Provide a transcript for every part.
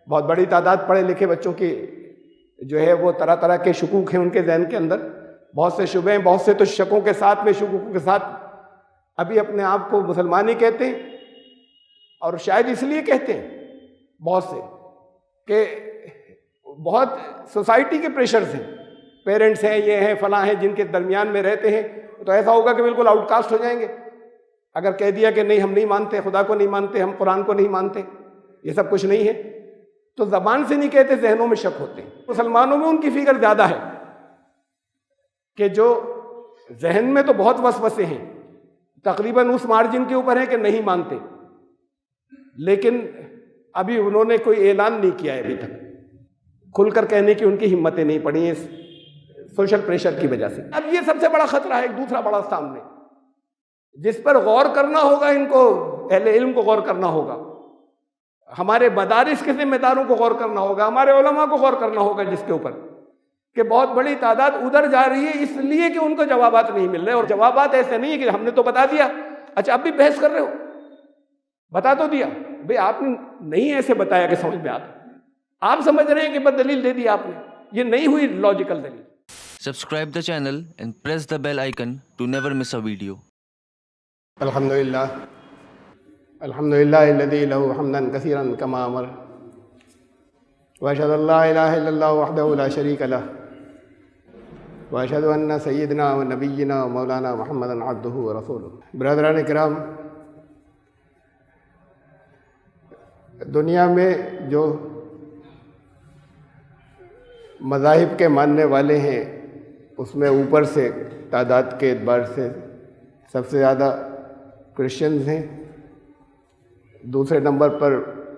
بہت بڑی تعداد پڑھے لکھے بچوں کی جو ہے وہ طرح طرح کے شکوک ہیں ان کے ذہن کے اندر، بہت سے شبہ ہیں، بہت سے تو شکوں کے ساتھ میں شکوکوں کے ساتھ ابھی اپنے آپ کو مسلمان ہی کہتے ہیں، اور شاید اس لیے کہتے ہیں بہت سے کہ بہت سوسائٹی کے پریشرز ہیں، پیرنٹس ہیں، یہ ہیں، فلاں ہیں، جن کے درمیان میں رہتے ہیں، تو ایسا ہوگا کہ بالکل آؤٹ کاسٹ ہو جائیں گے اگر کہہ دیا کہ نہیں ہم نہیں مانتے، خدا کو نہیں مانتے، ہم قرآن کو نہیں مانتے، یہ سب کچھ نہیں ہے۔ تو زبان سے نہیں کہتے، ذہنوں میں شک ہوتے ہیں۔ مسلمانوں میں ان کی فکر زیادہ ہے کہ جو ذہن میں تو بہت وسوسے ہیں، تقریباً اس مارجن کے اوپر ہیں کہ نہیں مانتے، لیکن ابھی انہوں نے کوئی اعلان نہیں کیا ہے ابھی تک، کھل کر کہنے کی ان کی ہمتیں نہیں پڑی ہیں سوشل پریشر کی وجہ سے۔ اب یہ سب سے بڑا خطرہ ہے، ایک دوسرا بڑا سامنے جس پر غور کرنا ہوگا، ان کو اہل علم کو غور کرنا ہوگا، ہمارے مدارس کے ذمہ داروں کو غور کرنا ہوگا، ہمارے علماء کو غور کرنا ہوگا، جس کے اوپر کہ بہت بڑی تعداد ادھر جا رہی ہے اس لیے کہ ان کو جوابات نہیں مل رہے، اور جوابات ایسے نہیں ہے کہ ہم نے تو بتا دیا، اچھا اب بھی بحث کر رہے ہو، بتا تو دیا بھئی، آپ نے نہیں ایسے بتایا کہ سمجھ میں آتا، آپ سمجھ رہے ہیں کہ بس دلیل دے دی آپ نے، یہ نہیں ہوئی لاجیکل دلیل۔ Subscribe the channel and press the bell icon to never miss a video. الحمدللہ الحمدللہ الذی لہ حمدا کثیرا کما امر، واشہد ان لا الہ الا اللہ وحدہ لا شریک لہ، واشہد ان سیدنا و نبینا و مولانا محمدا عبدہ و رسولہ۔ برادران کرام، دنیا میں جو مذاہب کے ماننے والے ہیں اس میں اوپر سے تعداد کے اعتبار سے سب سے زیادہ کرسچنز ہیں، دوسرے نمبر پر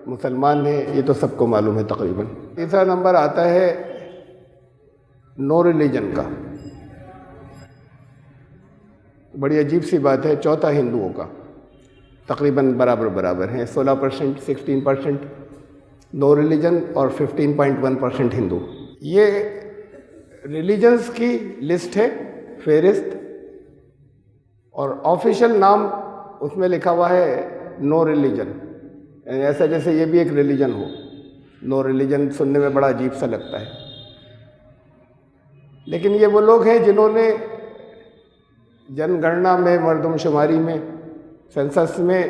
مسلمان ہیں، یہ تو سب کو معلوم ہے تقریباً۔ تیسرا نمبر آتا ہے نو ریلیجن کا، بڑی عجیب سی بات ہے، چوتھا ہندوؤں کا، تقریباً برابر ہیں، 16%، 16% نو ریلیجن اور 15.1% ہندو۔ یہ ریلیجنز کی لسٹ ہے، فہرست، اور آفیشیل نام اس میں لکھا ہوا ہے نو ریلیجن، یعنی ایسا جیسے یہ بھی ایک ریلیجن ہو۔ نو ریلیجن سننے میں بڑا عجیب سا لگتا ہے، لیکن یہ وہ لوگ ہیں جنہوں نے جن گننا میں، مردم شماری میں، سینسس میں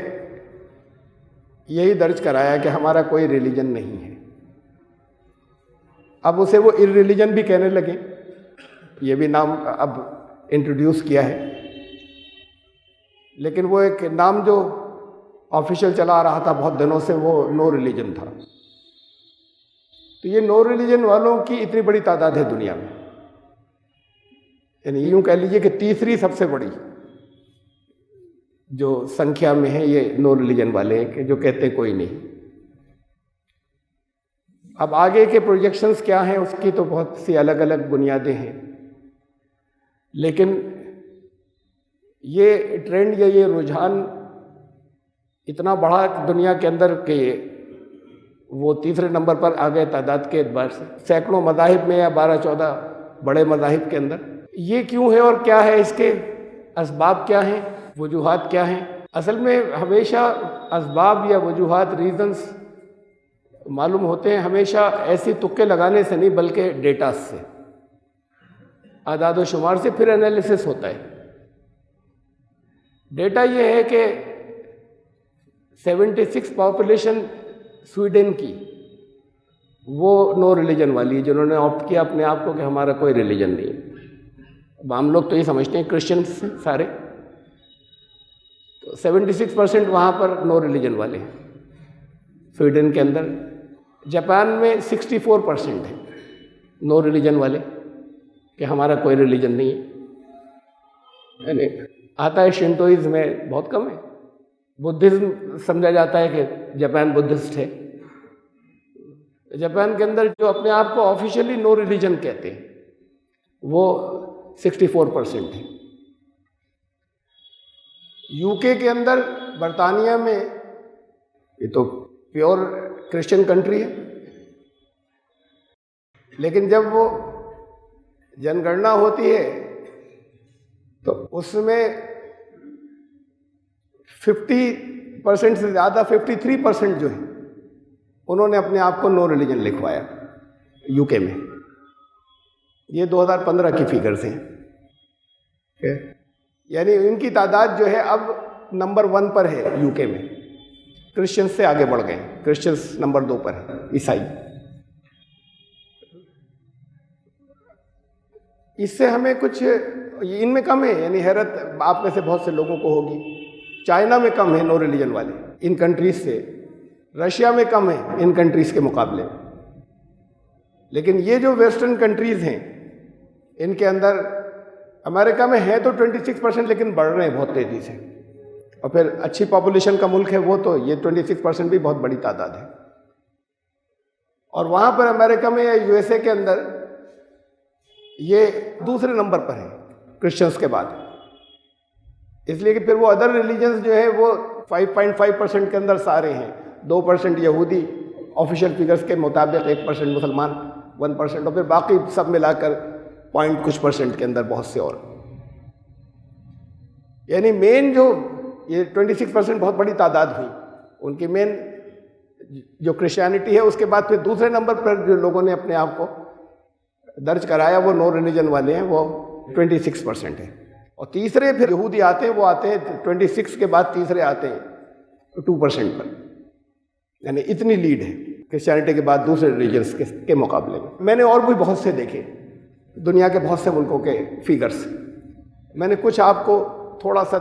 یہی درج کرایا کہ ہمارا کوئی ریلیجن نہیں ہے۔ اب اسے وہ ار ریلیجن بھی کہنے لگے، یہ بھی نام اب انٹروڈیوس کیا ہے، لیکن وہ ایک نام جو آفیشیل چلا آ رہا تھا بہت دنوں سے، وہ نو ریلیجن تھا۔ تو یہ نو ریلیجن والوں کی اتنی بڑی تعداد ہے دنیا میں، یعنی یوں کہہ لیجیے کہ تیسری سب سے بڑی جو سنکھیا میں ہے یہ نو ریلیجن والے ہیں، کہ جو کہتے کوئی نہیں۔ اب آگے کے پروجیکشنز کیا ہیں اس کی تو بہت سی الگ الگ بنیادیں ہیں، لیکن یہ ٹرینڈ یا یہ رجحان اتنا بڑھا دنیا کے اندر کہ وہ تیسرے نمبر پر آ گئے تعداد کے اعتبار سے، سینکڑوں مذاہب میں یا 12-14 بڑے مذاہب کے اندر۔ یہ کیوں ہے اور کیا ہے، اس کے اسباب کیا ہیں، وجوہات کیا ہیں؟ اصل میں ہمیشہ اسباب یا وجوہات، ریزنز معلوم ہوتے ہیں ہمیشہ ایسی تکے لگانے سے نہیں، بلکہ ڈیٹا سے، اعداد و شمار سے، پھر انالیسس ہوتا ہے۔ ڈیٹا یہ ہے کہ 76 پاپولیشن سویڈن کی وہ نو ریلیجن والی ہے، جنہوں نے آپٹ کیا اپنے آپ کو کہ ہمارا کوئی ریلیجن نہیں ہے۔ اب ہم لوگ تو یہ سمجھتے ہیں کرسچنس سارے، تو 76% وہاں پر نو ریلیجن والے ہیں سویڈن کے اندر۔ جاپان میں 64% ہے نو ریلیجن والے، کہ ہمارا کوئی ریلیجن نہیں ہے۔ یعنی آتا ہے شنتوئزم میں بہت کم ہے، بدھزم سمجھا جاتا ہے کہ جاپان بدھسٹ ہے۔ جاپان کے اندر جو اپنے آپ کو آفیشیلی نو ریلیجن کہتے ہیں وہ 64% ہے۔ UK کے اندر، برطانیہ میں، یہ تو پیور کرسچن کنٹری ہے، لیکن جب وہ جن گننا ہوتی ہے تو اس میں 50% سے زیادہ، 53% جو ہے انہوں نے اپنے آپ کو نو ریلیجن لکھوایا UK میں. یہ 2015 کی فگرز ہیں. یعنی ان کی تعداد جو ہے اب نمبر 1 پر ہے UK میں. کرسچنس سے آگے بڑھ گئے. کرسچنس نمبر 2 پر ہے, عیسائی. اس سے ہمیں کچھ ان میں کم ہے. یعنی حیرت آپ میں سے بہت سے لوگوں کو ہوگی, چائنا میں کم ہے نو ریلیجن والے ان کنٹریز سے, رشیا میں کم ہے ان کنٹریز کے مقابلے. لیکن یہ جو ویسٹرن کنٹریز ہیں ان کے اندر, امریکہ میں ہے تو 26%, لیکن بڑھ رہے ہیں بہت تیزی سے. اور پھر اچھی پاپولیشن کا ملک ہے وہ, تو یہ 26% بھی بہت بڑی تعداد ہے. اور وہاں پر امریکہ میں یا USA کے اندر یہ دوسرے نمبر پر ہے کرسچنس کے بعد. اس لیے کہ پھر وہ ادر ریلیجنز جو ہے وہ 5.5% کے اندر سارے ہیں. 2% یہودی آفیشیل فگرز کے مطابق, 1% مسلمان, 1%, اور پھر باقی سب ملا کر پوائنٹ کچھ % کے اندر بہت سے اور. یعنی مین جو یہ 26% بہت بڑی تعداد ہوئی ان کی. مین جو کرسچینٹی ہے, اس کے بعد پھر دوسرے نمبر پر جو لوگوں نے اپنے آپ کو درج کرایا وہ نو ریلیجن والے ہیں, وہ 26% ہے. اور تیسرے پھر یہودی آتے ہیں, وہ آتے ہیں 26 کے بعد تیسرے آتے ہیں 2% پر. یعنی اتنی لیڈ ہے کرسچینٹی کے بعد دوسرے ریلیجنس کے مقابلے میں. میں نے اور بھی بہت سے دیکھے دنیا کے بہت سے ملکوں کے فگرز. میں نے کچھ آپ کو تھوڑا سا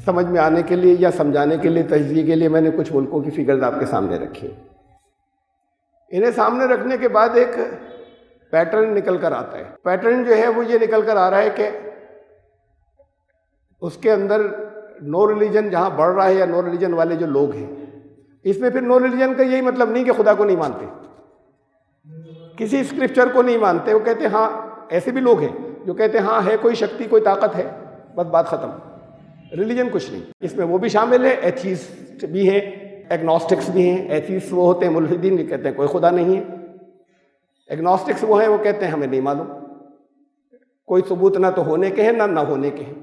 سمجھ میں آنے کے لیے یا سمجھانے کے لیے, تجزیے کے لیے میں نے کچھ ملکوں کی فگرز آپ کے سامنے رکھی. انہیں سامنے رکھنے کے بعد ایک پیٹرن نکل کر آتا ہے. پیٹرن جو ہے وہ یہ نکل کر آ رہا ہے کہ اس کے اندر نو ریلیجن جہاں بڑھ رہا ہے, یا نو ریلیجن والے جو لوگ ہیں, اس میں پھر نو ریلیجن کا یہی مطلب نہیں کہ خدا کو نہیں مانتے, کسی اسکرپچر کو نہیں مانتے. وہ کہتے ہیں ہاں, ایسے بھی لوگ ہیں جو کہتے ہیں ہاں ہے کوئی شکتی, کوئی طاقت ہے, بس بات ختم, ریلیجن کچھ نہیں. اس میں وہ بھی شامل ہے, ایتھیسٹ بھی ہیں, ایگنوسٹکس بھی ہیں. ایتھیسٹ وہ ہوتے ہیں ملحدین, یہ کہتے ہیں کوئی خدا نہیں ہے. ایگنوسٹکس وہ ہیں, وہ کہتے ہیں ہمیں نہیں معلوم, کوئی ثبوت نہ تو ہونے کے ہیں نہ ہونے کے ہیں,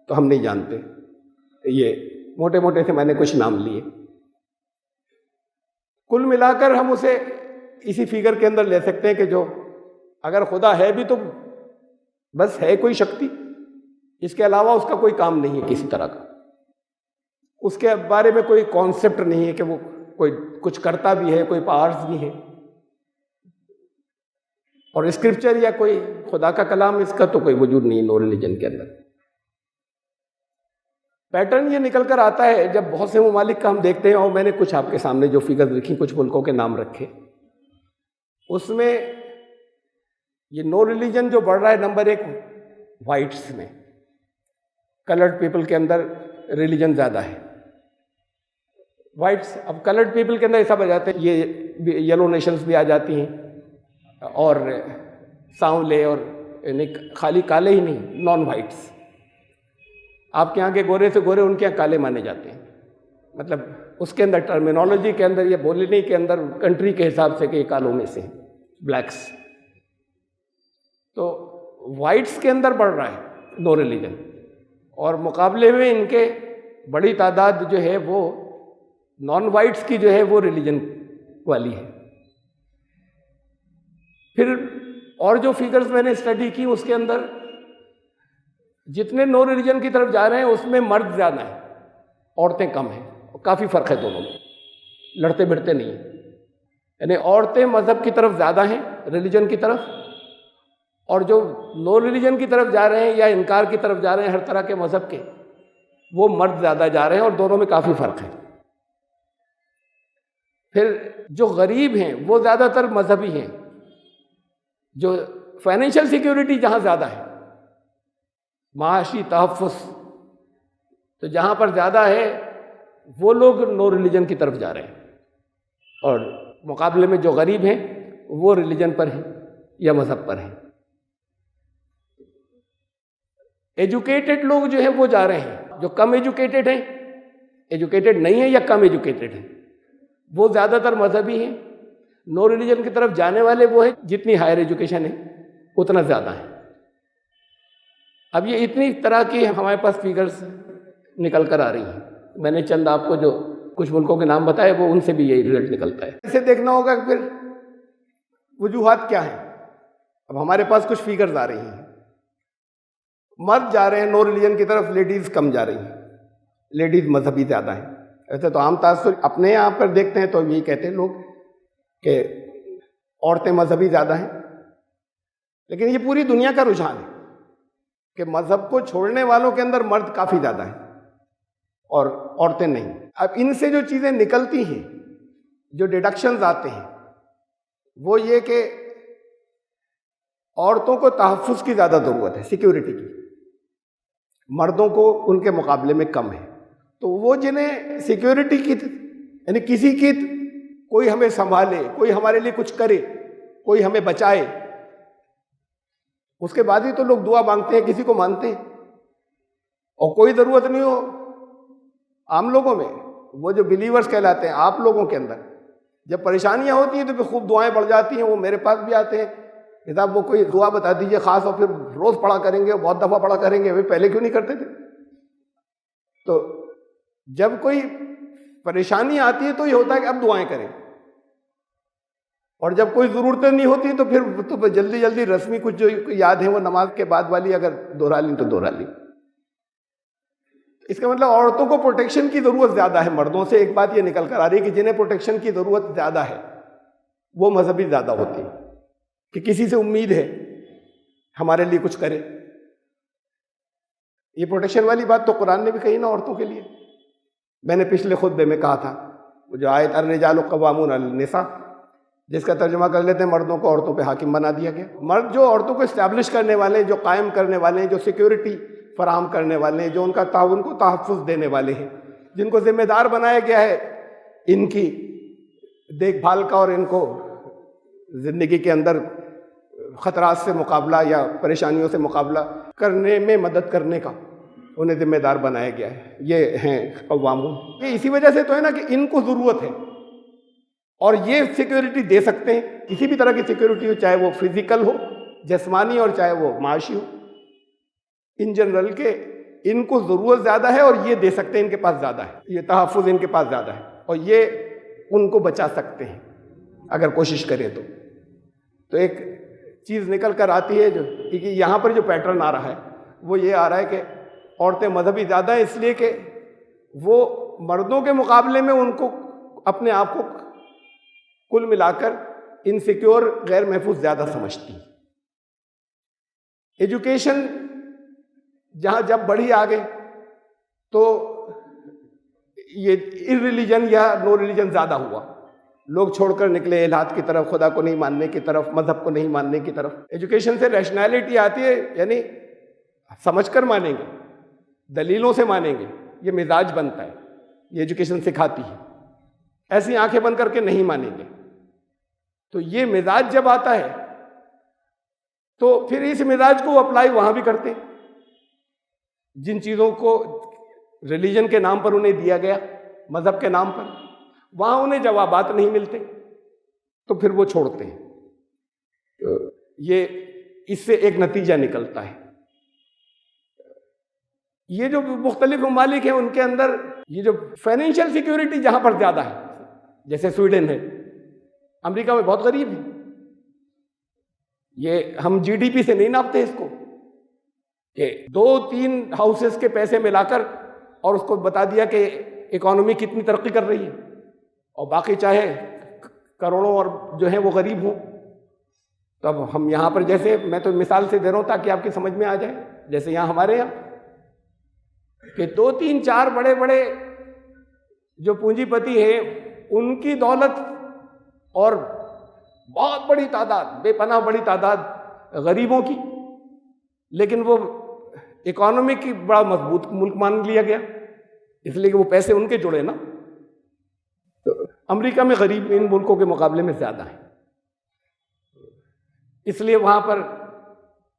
تو ہم نہیں جانتے. یہ موٹے موٹے سے میں نے کچھ نام لیے. کل ملا کر ہم اسے اسی فگر کے اندر لے سکتے ہیں کہ جو اگر خدا ہے بھی تو بس ہے کوئی شکتی, اس کے علاوہ اس کا کوئی کام نہیں ہے کسی طرح کا. اس کے بارے میں کوئی کانسیپٹ نہیں ہے کہ وہ کوئی کچھ کرتا بھی ہے, کوئی پاورز بھی ہیں. اور اسکرپچر یا کوئی خدا کا کلام, اس کا تو کوئی وجود نہیں نو ریلیجن کے اندر. پیٹرن یہ نکل کر آتا ہے جب بہت سے ممالک کا ہم دیکھتے ہیں, اور میں نے کچھ آپ کے سامنے جو فگرز لکھی, کچھ ملکوں کے نام رکھے, اس میں یہ نو ریلیجن جو بڑھ رہا ہے نمبر 1 وائٹس میں, کلرڈ پیپل کے اندر ریلیجن زیادہ ہے. وائٹس, اب کلرڈ پیپل کے اندر ایسا بن جاتے ہیں, یہ یلو نیشنز بھی آ جاتی ہیں, اور سانولے, اور یعنی خالی کالے ہی نہیں, نان وائٹس. آپ کے یہاں کے گورے سے گورے ان کے یہاں کالے مانے جاتے ہیں. مطلب اس کے اندر ٹرمینالوجی کے اندر, یا بولنے کے اندر, کنٹری کے حساب سے کہ یہ کالوں میں سے ہیں, بلیکس. تو وائٹس کے اندر بڑھ رہا ہے نو ریلیجن, اور مقابلے میں ان کے بڑی تعداد جو ہے وہ نان وائٹس کی جو ہے وہ ریلیجن والی ہے. پھر اور جو فگرز میں نے اسٹڈی کی, اس کے اندر جتنے نو ریلیجن کی طرف جا رہے ہیں اس میں مرد زیادہ ہیں, عورتیں کم ہیں. کافی فرق ہے دونوں میں, لڑتے بھڑتے نہیں ہیں. یعنی عورتیں مذہب کی طرف زیادہ ہیں, ریلیجن کی طرف, اور جو نو ریلیجن کی طرف جا رہے ہیں یا انکار کی طرف جا رہے ہیں ہر طرح کے مذہب کے, وہ مرد زیادہ جا رہے ہیں, اور دونوں میں کافی فرق ہے. پھر جو غریب ہیں وہ زیادہ تر مذہبی ہیں. جو فائنینشیل سیکیورٹی جہاں زیادہ ہے, معاشی تحفظ, تو جہاں پر زیادہ ہے وہ لوگ نو ریلیجن کی طرف جا رہے ہیں, اور مقابلے میں جو غریب ہیں وہ ریلیجن پر ہیں یا مذہب پر ہیں. ایجوکیٹڈ لوگ جو ہیں وہ جا رہے ہیں, جو کم ایجوکیٹڈ ہیں, ایجوکیٹڈ نہیں ہیں یا کم ایجوکیٹڈ ہیں, وہ زیادہ تر مذہبی ہیں. نو ریلیجن کی طرف جانے والے وہ ہیں جتنی ہائر ایجوکیشن ہے اتنا زیادہ ہے. اب یہ اتنی طرح کی ہمارے پاس فگرز نکل کر آ رہی ہیں. میں نے چند آپ کو جو کچھ ملکوں کے نام بتائے وہ ان سے بھی یہی رزلٹ نکلتا ہے. اسے دیکھنا ہوگا کہ پھر وجوہات کیا ہیں. اب ہمارے پاس کچھ فیگرز آ رہی ہیں. مرد جا رہے ہیں نو ریلیجن کی طرف، لیڈیز کم جا رہی ہیں، لیڈیز مذہبی زیادہ ہیں. ایسے تو عام تاثر اپنے یہاں پر دیکھتے ہیں تو یہی کہتے ہیں لوگ کہ عورتیں مذہبی زیادہ ہیں، لیکن یہ پوری دنیا کا رجحان ہے کہ مذہب کو چھوڑنے والوں کے اندر مرد کافی زیادہ ہیں اور عورتیں نہیں. اب ان سے جو چیزیں نکلتی ہیں، جو ڈیڈکشنز آتے ہیں، وہ یہ کہ عورتوں کو تحفظ کی زیادہ ضرورت ہے، سیکیورٹی کی، مردوں کو ان کے مقابلے میں کم ہے. تو وہ جنہیں سیکیورٹی کی، یعنی کسی کی کوئی ہمیں سنبھالے، کوئی ہمارے لیے کچھ کرے، کوئی ہمیں بچائے، اس کے بعد ہی تو لوگ دعا مانگتے ہیں، کسی کو مانتے ہیں. اور کوئی ضرورت نہیں ہو عام لوگوں میں، وہ جو بلیورز کہلاتے ہیں آپ لوگوں کے اندر، جب پریشانیاں ہوتی ہیں تو پھر خوب دعائیں بڑھ جاتی ہیں. وہ میرے پاس بھی آتے ہیں کہ صاحب وہ کوئی دعا بتا دیجئے خاص، اور پھر روز پڑھا کریں گے، بہت دفعہ پڑھا کریں گے. پہلے کیوں نہیں کرتے تھے؟ تو جب کوئی پریشانی آتی ہے تو یہ ہوتا ہے کہ اب دعائیں کریں، اور جب کوئی ضرورتیں نہیں ہوتی تو پھر تو جلدی جلدی رسمی کچھ جو یاد ہیں وہ نماز کے بعد والی اگر دوہرا لیں تو دوہرا لیں. اس کا مطلب عورتوں کو پروٹیکشن کی ضرورت زیادہ ہے مردوں سے. ایک بات یہ نکل کر آ رہی ہے کہ جنہیں پروٹیکشن کی ضرورت زیادہ ہے وہ مذہبی زیادہ ہوتے ہیں، کہ کسی سے امید ہے ہمارے لیے کچھ کرے. یہ پروٹیکشن والی بات تو قرآن نے بھی کہی نا عورتوں کے لیے. میں نے پچھلے خطبے میں کہا تھا وہ جو آیت الرجال قوامون علی النساء، جس کا ترجمہ کر لیتے ہیں مردوں کو عورتوں پہ حاکم بنا دیا گیا. مرد جو عورتوں کو اسٹیبلش کرنے والے ہیں، جو قائم کرنے والے ہیں، جو سیکیورٹی فراہم کرنے والے ہیں، جو ان کا تعاون کو تحفظ دینے والے ہیں، جن کو ذمہ دار بنایا گیا ہے ان کی دیکھ بھال کا اور ان کو زندگی کے اندر خطرات سے مقابلہ یا پریشانیوں سے مقابلہ کرنے میں مدد کرنے کا انہیں ذمہ دار بنایا گیا ہے. یہ ہیں قوامون. یہ اسی وجہ سے تو ہے نا کہ ان کو ضرورت ہے اور یہ سیکیورٹی دے سکتے ہیں، کسی بھی طرح کی سیکیورٹی ہو، چاہے وہ فزیکل ہو، جسمانی، اور چاہے وہ معاشی ہو. ان جنرل کے ان کو ضرورت زیادہ ہے اور یہ دے سکتے ہیں، ان کے پاس زیادہ ہے، یہ تحفظ ان کے پاس زیادہ ہے اور یہ ان کو بچا سکتے ہیں اگر کوشش کریں تو. تو ایک چیز نکل کر آتی ہے جو کہ یہاں پر جو پیٹرن آ رہا ہے وہ یہ آ رہا ہے کہ عورتیں مذہبی زیادہ ہیں، اس لیے کہ وہ مردوں کے مقابلے میں ان کو اپنے آپ کو کل ملا کر انسیکیور، غیر محفوظ زیادہ سمجھتی. ایجوکیشن جہاں جب بڑھی آگے تو یہ ارریلیجن یا نو ریلیجن زیادہ ہوا. لوگ چھوڑ کر نکلے الہاد کی طرف، خدا کو نہیں ماننے کی طرف، مذہب کو نہیں ماننے کی طرف. ایجوکیشن سے ریشنیلٹی آتی ہے، یعنی سمجھ کر مانیں گے، دلیلوں سے مانیں گے، یہ مزاج بنتا ہے، یہ ایجوکیشن سکھاتی ہے. ایسی آنکھیں بند کر کے نہیں مانیں گے. تو یہ مزاج جب آتا ہے تو پھر اس مزاج کو اپلائی وہاں بھی کرتے ہیں. جن چیزوں کو ریلیجن کے نام پر انہیں دیا گیا، مذہب کے نام پر، وہاں انہیں جوابات نہیں ملتے تو پھر وہ چھوڑتے ہیں. یہ اس سے ایک نتیجہ نکلتا ہے. یہ جو مختلف ممالک ہیں ان کے اندر یہ جو فائنینشیل سیکیورٹی جہاں پر زیادہ ہے، جیسے سویڈن ہے، امریکہ میں بہت غریب ہے. یہ ہم جی ڈی پی سے نہیں ناپتے اس کو کہ 2-3 ہاؤسز کے پیسے ملا کر اور اس کو بتا دیا کہ اکانومی کتنی ترقی کر رہی ہے، اور باقی چاہے کروڑوں اور جو ہیں وہ غریب ہوں. تو اب ہم یہاں پر، جیسے میں تو مثال سے دے رہا ہوں تاکہ آپ کی سمجھ میں آ جائے، جیسے یہاں ہمارے یہاں کہ 2-3-4 بڑے بڑے جو پونجی پتی ہیں ان کی دولت اور بہت بڑی تعداد، بے پناہ بڑی تعداد غریبوں کی، لیکن وہ اکانومی کی بڑا مضبوط ملک مان لیا گیا اس لیے کہ وہ پیسے ان کے جڑے نا. تو امریکہ میں غریب ان ملکوں کے مقابلے میں زیادہ ہیں، اس لیے وہاں پر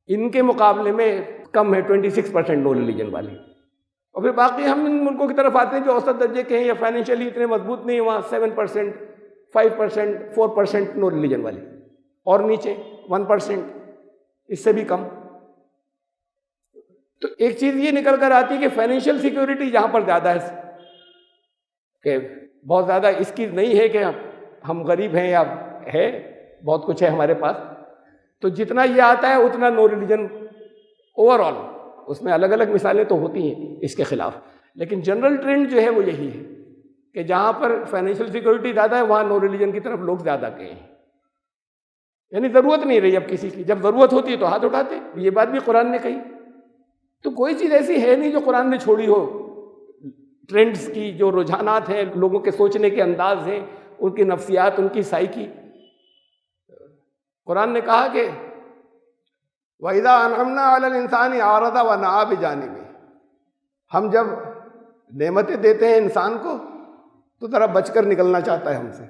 ان کے مقابلے میں کم ہے 26% نو ریلیجن والی. اور پھر باقی ہم ان ملکوں کی طرف آتے ہیں جو اوسط درجے کے ہیں یا فائنینشلی اتنے مضبوط نہیں، وہاں 7%، 5%، 4% نو ریلیجن والی، اور نیچے 1%، اس سے بھی کم. تو ایک چیز یہ نکل کر آتی ہے کہ فائنینشیل سیکیورٹی جہاں پر زیادہ ہے کہ بہت زیادہ اس کی نہیں ہے کہ ہم غریب ہیں یا ہے، بہت کچھ ہے ہمارے پاس، تو جتنا یہ آتا ہے اتنا نو ریلیجن اوور آل، اس میں الگ الگ مثالیں تو ہوتی ہیں اس کے خلاف، لیکن جنرل ٹرینڈ جو ہے وہ یہی ہے کہ جہاں پر فائنینشیل سیکورٹی زیادہ ہے وہاں نو ریلیجن کی طرف لوگ زیادہ گئے ہیں، یعنی ضرورت نہیں رہی اب کسی کی، جب ضرورت ہوتی ہے تو ہاتھ اٹھاتے، یہ بات بھی قرآن نے کہی، تو کوئی چیز ایسی ہے نہیں جو قرآن نے چھوڑی ہو، ٹرینڈز کی جو رجحانات ہیں، لوگوں کے سوچنے کے انداز ہیں، ان کی نفسیات، ان کی سائیکی، قرآن نے کہا کہ وَإِذَا أَنْعَمْنَا عَلَى الْإِنسَانِ أَعْرَضَ وَنَأَىٰ بِجَانِبِهِ، ہم جب نعمتیں دیتے ہیں انسان کو تو ذرا بچ کر نکلنا چاہتا ہے ہم سے،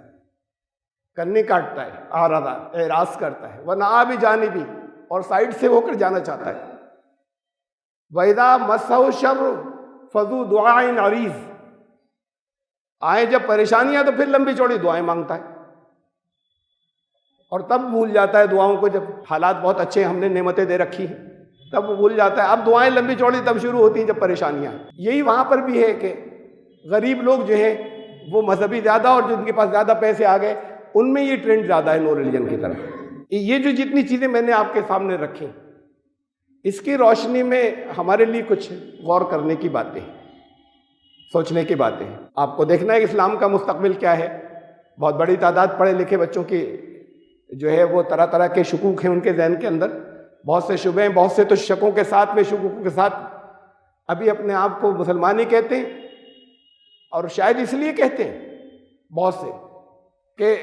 کنی کاٹتا ہے، اعراض اعراض کرتا ہے، وَنَأَىٰ بِجَانِبِهِ اور سائڈ سے ہو کر جانا چاہتا ہے، وَإِذَا مَسَّهُ الشَّرُّ فَذُو دُعَاءٍ عَرِيضٍ، آئیں جب پریشانیاں تو پھر لمبی چوڑی دعائیں مانگتا ہے، اور تب بھول جاتا ہے دعاؤں کو، جب حالات بہت اچھے ہم نے نعمتیں دے رکھی ہیں تب وہ بھول جاتا ہے، اب دعائیں لمبی چوڑی تب شروع ہوتی ہیں جب پریشانیاں ہیں۔ یہی وہاں پر بھی ہے کہ غریب لوگ جو ہیں وہ مذہبی زیادہ، اور جن کے پاس زیادہ پیسے آ گئے ان میں یہ ٹرینڈ زیادہ ہے نو ریلیجن کی طرف۔ یہ جو جتنی چیزیں میں نے آپ کے سامنے رکھی، اس کی روشنی میں ہمارے لیے کچھ غور کرنے کی باتیں، سوچنے کی باتیں ہیں۔ آپ کو دیکھنا ہے کہ اسلام کا مستقبل کیا ہے۔ بہت بڑی تعداد پڑھے لکھے بچوں کی جو ہے وہ طرح طرح کے شکوک ہیں ان کے ذہن کے اندر، بہت سے شبہیں، بہت سے تو شکوں کے ساتھ میں، شکوکوں کے ساتھ ابھی اپنے آپ کو مسلمان ہی کہتے ہیں، اور شاید اس لیے کہتے ہیں بہت سے کہ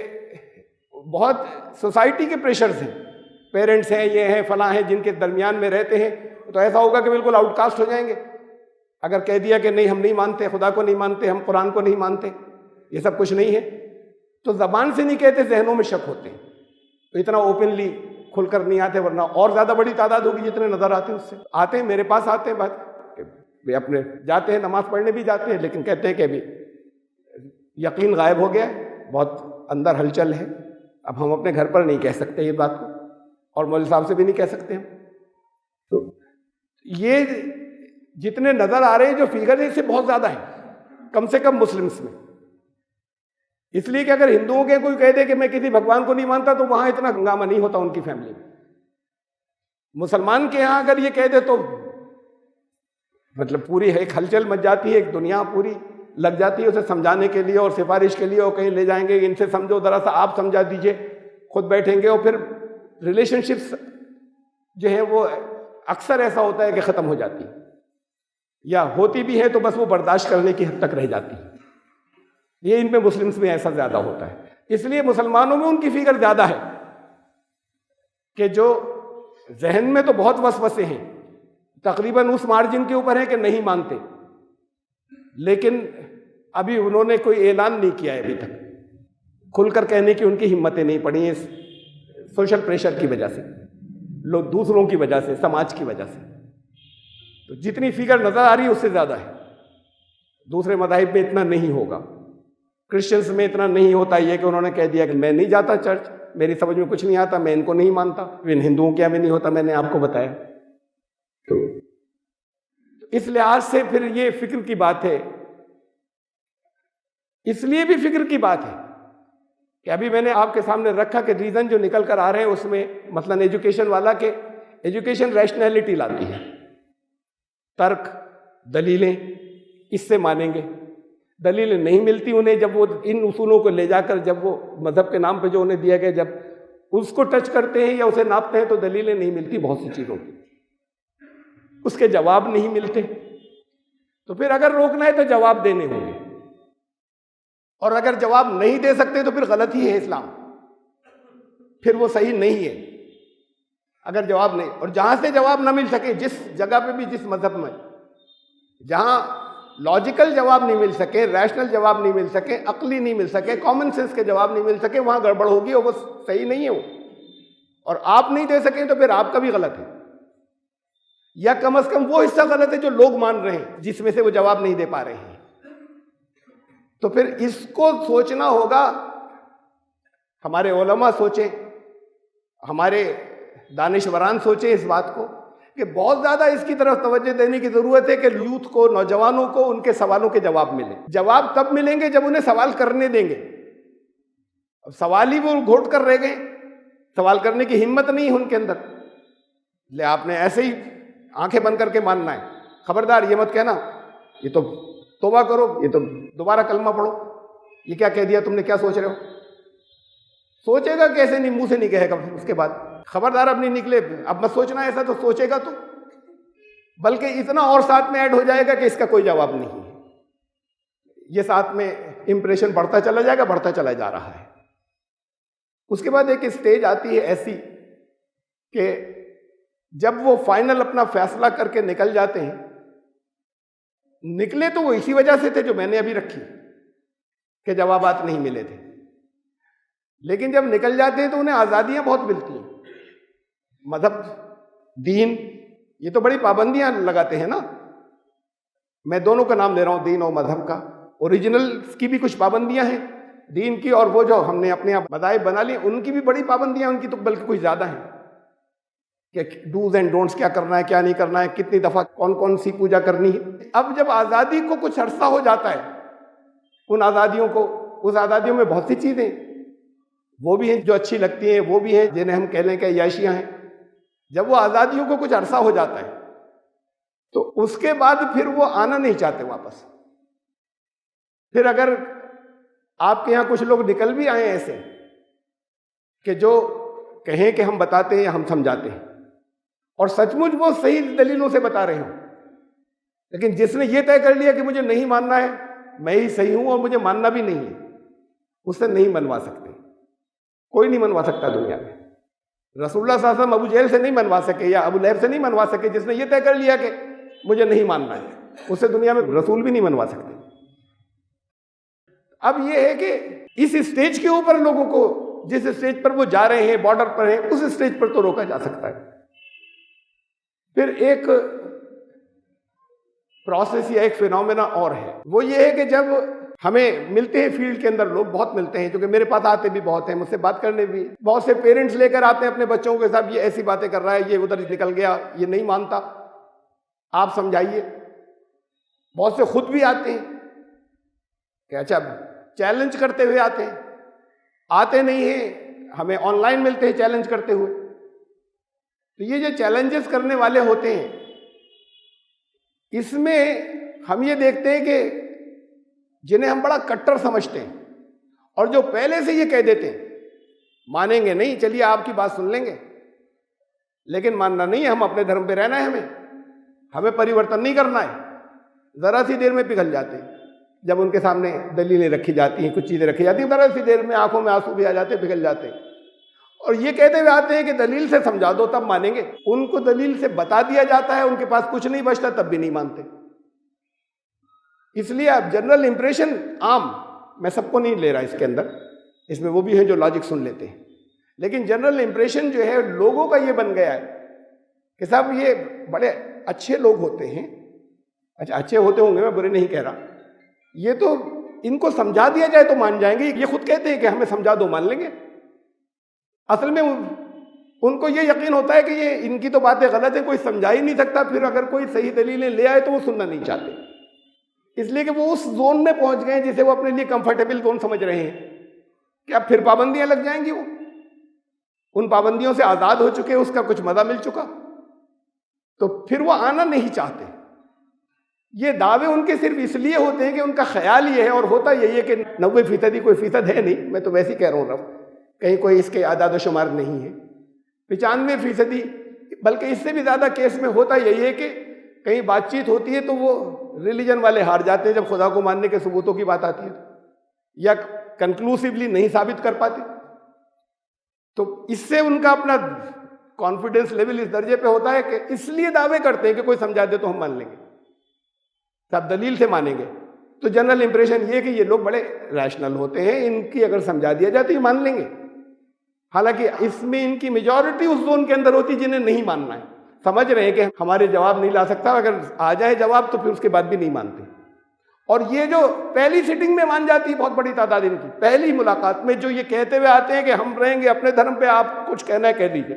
بہت سوسائٹی کے پریشرز ہیں، پیرنٹس ہیں، یہ ہیں، فلاں ہیں، جن کے درمیان میں رہتے ہیں، تو ایسا ہوگا کہ بالکل آؤٹ کاسٹ ہو جائیں گے اگر کہہ دیا کہ نہیں ہم نہیں مانتے، خدا کو نہیں مانتے، ہم قرآن کو نہیں مانتے، یہ سب کچھ نہیں ہے، تو زبان سے نہیں کہتے، ذہنوں میں شک ہوتے ہیں، تو اتنا اوپنلی کھل کر نہیں آتے، ورنہ اور زیادہ بڑی تعداد ہوگی جتنے نظر آتے ہیں، اس سے آتے ہیں، میرے پاس آتے ہیں، بات کہ اپنے جاتے ہیں، نماز پڑھنے بھی جاتے ہیں، لیکن کہتے ہیں کہ ابھی یقین غائب ہو گیا ہے، بہت اندر ہلچل ہے، اب ہم اپنے گھر پر نہیں کہہ سکتے یہ بات کو، اور مولوی صاحب سے بھی نہیں کہہ سکتے ہم۔ تو یہ جتنے نظر آ رہے ہیں جو فگر ہیں، اس سے بہت زیادہ ہیں، کم سے کم مسلمس میں، اس لیے کہ اگر ہندوؤں کے کوئی کہہ دے کہ میں کسی بھگوان کو نہیں مانتا تو وہاں اتنا ہنگامہ نہیں ہوتا ان کی فیملی میں، مسلمان کے ہاں اگر یہ کہہ دے تو مطلب پوری ایک ہلچل مچ جاتی ہے، ایک دنیا پوری لگ جاتی ہے اسے سمجھانے کے لیے اور سفارش کے لیے، اور کہیں لے جائیں گے، ان سے سمجھو ذرا سا، آپ سمجھا دیجئے، خود بیٹھیں گے، اور پھر ریلیشن شپس جو ہیں وہ اکثر ایسا ہوتا ہے کہ ختم ہو جاتی ہے، یا ہوتی بھی ہے تو بس وہ برداشت کرنے کی حد تک رہ جاتی ہے۔ یہ ان میں مسلمس میں ایسا زیادہ ہوتا ہے، اس لیے مسلمانوں میں ان کی فکر زیادہ ہے کہ جو ذہن میں تو بہت وسوسے ہیں، تقریباً اس مارجن کے اوپر ہیں کہ نہیں مانتے، لیکن ابھی انہوں نے کوئی اعلان نہیں کیا ہے ابھی تک، کھل کر کہنے کی ان کی ہمتیں نہیں پڑی ہیں، سوشل پریشر کی وجہ سے، لوگ دوسروں کی وجہ سے، سماج کی وجہ سے، تو جتنی فگر نظر آ رہی ہے اس سے زیادہ ہے۔ دوسرے مذاہب میں اتنا نہیں ہوگا، کرسچنس میں اتنا نہیں ہوتا یہ کہ انہوں نے کہہ دیا کہ میں نہیں جاتا چرچ، میری سمجھ میں کچھ نہیں آتا، میں ان کو نہیں مانتا، ان ہندوؤں کے یہاں میں نہیں ہوتا، میں نے آپ کو بتایا۔ تو اس لحاظ سے پھر یہ فکر کی بات ہے، اس لیے بھی فکر کی بات ہے کہ ابھی میں نے آپ کے سامنے رکھا کہ ریزن جو نکل کر آ رہے ہیں اس میں مثلاً ایجوکیشن والا، کہ ایجوکیشن ریشنلٹی لاتی ہے، ترک، دلیلیں، اس سے مانیں گے، دلیلیں نہیں ملتی انہیں، جب وہ ان اصولوں کو لے جا کر، جب وہ مذہب کے نام پہ جو انہیں دیا گیا، جب اس کو ٹچ کرتے ہیں یا اسے ناپتے ہیں تو دلیلیں نہیں ملتی بہت سی چیزوں کی، اس کے جواب نہیں ملتے، تو پھر اگر روکنا ہے تو جواب دینے ہوں گے، اور اگر جواب نہیں دے سکتے تو پھر غلط ہی ہے اسلام، پھر وہ صحیح نہیں ہے اگر جواب نہیں، اور جہاں سے جواب نہ مل سکے، جس جگہ پہ بھی، جس مذہب میں جہاں لاجیکل جواب نہیں مل سکے، ریشنل جواب نہیں مل سکے، عقلی نہیں مل سکے، کامن سینس کے جواب نہیں مل سکے، وہاں گڑبڑ ہوگی اور وہ صحیح نہیں ہے وہ، اور آپ نہیں دے سکیں تو پھر آپ کا بھی غلط ہے، یا کم از کم وہ حصہ غلط ہے جو لوگ مان رہے ہیں، جس میں سے وہ جواب نہیں دے پا رہے ہیں، تو پھر اس کو سوچنا ہوگا، ہمارے علماء سوچیں، ہمارے دانشوران سوچیں اس بات کو کہ بہت زیادہ اس کی طرف توجہ دینے کی ضرورت ہے کہ یوتھ کو، نوجوانوں کو ان کے سوالوں کے جواب ملیں۔ جواب تب ملیں گے جب انہیں سوال کرنے دیں گے۔ اب سوال ہی وہ گھوٹ کر رہ گئے، سوال کرنے کی ہمت نہیں ہے ان کے اندر، لے آپ نے ایسے ہی آنکھیں بند کر کے ماننا ہے۔ خبردار یہ مت کہنا یہ تو توبہ کرو، یہ تو دوبارہ کلمہ پڑھو، یہ کیا کہہ دیا تم نے، کیا سوچ رہے ہو؟ سوچے گا کیسے نہیں، منہ سے نہیں کہے گا اس کے بعد۔ خبردار اب نہیں نکلے، اب مت سوچنا ایسا، تو سوچے گا تو بلکہ اتنا اور ساتھ میں ایڈ ہو جائے گا کہ اس کا کوئی جواب نہیں ہے۔ یہ ساتھ میں امپریشن بڑھتا چلا جائے گا، بڑھتا چلا جا رہا ہے۔ اس کے بعد ایک اسٹیج آتی ہے ایسی کہ جب وہ فائنل اپنا فیصلہ کر کے نکل جاتے ہیں، نکلے تو وہ اسی وجہ سے تھے جو میں نے ابھی رکھی کہ جوابات نہیں ملے تھے، لیکن جب نکل جاتے ہیں تو انہیں آزادیاں بہت ملتی ہیں۔ مذہب، دین، یہ تو بڑی پابندیاں لگاتے ہیں نا، میں دونوں کا نام لے رہا ہوں، دین اور مذہب کا۔ اوریجنل کی بھی کچھ پابندیاں ہیں دین کی، اور وہ جو ہم نے اپنے مذاہب بنا لی ان کی بھی بڑی پابندیاں، ان کی تو بلکہ کچھ زیادہ ہیں کہ ڈوز اینڈ ڈونٹس کیا کرنا ہے، کیا نہیں کرنا ہے، کتنی دفعہ کون کون سی پوجا کرنی ہے۔ اب جب آزادی کو کچھ عرصہ ہو جاتا ہے، ان آزادیوں کو، اس آزادیوں میں بہت سی چیزیں وہ بھی ہیں جو اچھی لگتی ہیں، وہ بھی ہیں جنہیں ہم کہہ لیں کہ عیاشیاں ہیں۔ جب وہ آزادیوں کو کچھ عرصہ ہو جاتا ہے تو اس کے بعد پھر وہ آنا نہیں چاہتے واپس۔ پھر اگر آپ کے یہاں کچھ لوگ نکل بھی آئے ایسے کہ جو کہیں کہ ہم بتاتے ہیں یا ہم سمجھاتے ہیں، اور سچ مچ وہ صحیح دلیلوں سے بتا رہے ہوں، لیکن جس نے یہ طے کر لیا کہ مجھے نہیں ماننا ہے، میں ہی صحیح ہوں اور مجھے ماننا بھی نہیں ہے، اس سے نہیں منوا سکتے، کوئی نہیں منوا سکتا دنیا میں۔ رسول اللہ صلی اللہ علیہ وسلم ابو جہل سے نہیں منوا سکے یا ابو لہب سے نہیں منوا سکے، جس نے یہ طے کر لیا کہ مجھے نہیں ماننا ہے، اس سے دنیا میں رسول بھی نہیں منوا سکتے۔ اب یہ ہے کہ اس اسٹیج کے اوپر لوگوں کو، جس اسٹیج پر وہ جا رہے ہیں، بارڈر پر ہیں، اس اسٹیج پر تو روکا جا سکتا ہے۔ پھر ایک پروسیس یا ایک فینومینا اور ہے، وہ یہ ہے کہ جب ہمیں ملتے ہیں فیلڈ کے اندر، لوگ بہت ملتے ہیں، کیونکہ میرے پاس آتے بھی بہت ہیں، مجھ سے بات کرنے بھی بہت سے پیرنٹس لے کر آتے ہیں اپنے بچوں کے ساتھ، یہ ایسی باتیں کر رہا ہے، یہ ادھر نکل گیا، یہ نہیں مانتا، آپ سمجھائیے۔ بہت سے خود بھی آتے ہیں کہ اچھا چیلنج کرتے ہوئے آتے نہیں ہیں، ہمیں آن لائن ملتے ہیں چیلنج کرتے ہوئے۔ تو یہ جو چیلنجز کرنے والے ہوتے ہیں، اس میں ہم یہ دیکھتے ہیں کہ جنہیں ہم بڑا کٹر سمجھتے ہیں اور جو پہلے سے یہ کہہ دیتے ہیں مانیں گے نہیں، چلیے آپ کی بات سن لیں گے، لیکن ماننا نہیں ہے، ہم اپنے دھرم پہ رہنا ہے، ہمیں پریورتن نہیں کرنا ہے، ذرا سی دیر میں پگھل جاتے ہیں جب ان کے سامنے دلیلیں رکھی جاتی ہیں، کچھ چیزیں رکھی جاتی ہیں، ذرا سی دیر میں آنکھوں میں آنسو بھی آ جاتے ہیں، پگھل جاتے ہیں، اور یہ کہتے ہوئے آتے ہیں کہ دلیل سے سمجھا دو تب مانیں گے۔ ان کو دلیل سے بتا دیا جاتا ہے، ان کے پاس کچھ نہیں بچتا، تب بھی نہیں مانتے۔ اس لیے اب جنرل امپریشن عام، میں سب کو نہیں لے رہا اس کے اندر، اس میں وہ بھی ہیں جو لاجک سن لیتے ہیں، لیکن جنرل امپریشن جو ہے لوگوں کا یہ بن گیا ہے کہ صاحب یہ بڑے اچھے لوگ ہوتے ہیں، اچھا اچھے ہوتے ہوں گے، میں برے نہیں کہہ رہا، یہ تو ان کو سمجھا دیا جائے تو مان جائیں گے، یہ خود کہتے ہیں کہ ہمیں سمجھا دو مان لیں گے۔ اصل میں ان کو یہ یقین ہوتا ہے کہ یہ ان کی تو باتیں غلط ہیں، کوئی سمجھا ہی نہیں سکتا، پھر اگر کوئی صحیح دلیلیں لے آئے تو وہ سننا نہیں چاہتے، اس لیے کہ وہ اس زون میں پہنچ گئے ہیں جسے وہ اپنے لیے کمفرٹیبل زون سمجھ رہے ہیں کہ اب پھر پابندیاں لگ جائیں گی، وہ ان پابندیوں سے آزاد ہو چکے، اس کا کچھ مزہ مل چکا، تو پھر وہ آنا نہیں چاہتے۔ یہ دعوے ان کے صرف اس لیے ہوتے ہیں کہ ان کا خیال یہ ہے، اور ہوتا یہی ہے کہ 90% ہی کوئی فیصد ہے نہیں، میں تو ویسے ہی کہہ رہا ہوں رب، کہیں کوئی اس کے اعداد و شمار نہیں ہے، 95%، بلکہ اس سے بھی زیادہ کیس میں ہوتا یہی ہے کہ کہیں بات چیت ہوتی ہے تو وہ ریلیجن والے ہار جاتے ہیں جب خدا کو ماننے کے ثبوتوں کی بات آتی ہے، یا کنکلوسیولی نہیں ثابت کر پاتے، تو اس سے ان کا اپنا کانفیڈنس لیول اس درجے پہ ہوتا ہے کہ اس لیے دعوے کرتے ہیں کہ کوئی سمجھا دے تو ہم مان لیں گے، سب دلیل سے مانیں گے۔ تو جنرل امپریشن یہ کہ یہ لوگ بڑے ریشنل ہوتے ہیں، ان کی اگر سمجھا دیا جائے تو یہ مان لیں گے، حالانکہ اس میں ان کی میجورٹی اس زون کے اندر ہوتی جنہیں نہیں ماننا ہے، سمجھ رہے ہیں کہ ہمارے جواب نہیں لا سکتا، اگر آ جائے جواب تو پھر اس کے بعد بھی نہیں مانتے۔ اور یہ جو پہلی سیٹنگ میں مان جاتی ہے بہت بڑی تعداد ان کی، پہلی ملاقات میں جو یہ کہتے ہوئے آتے ہیں کہ ہم رہیں گے اپنے دھرم پہ، آپ کچھ کہنا ہے کہہ دیجیے،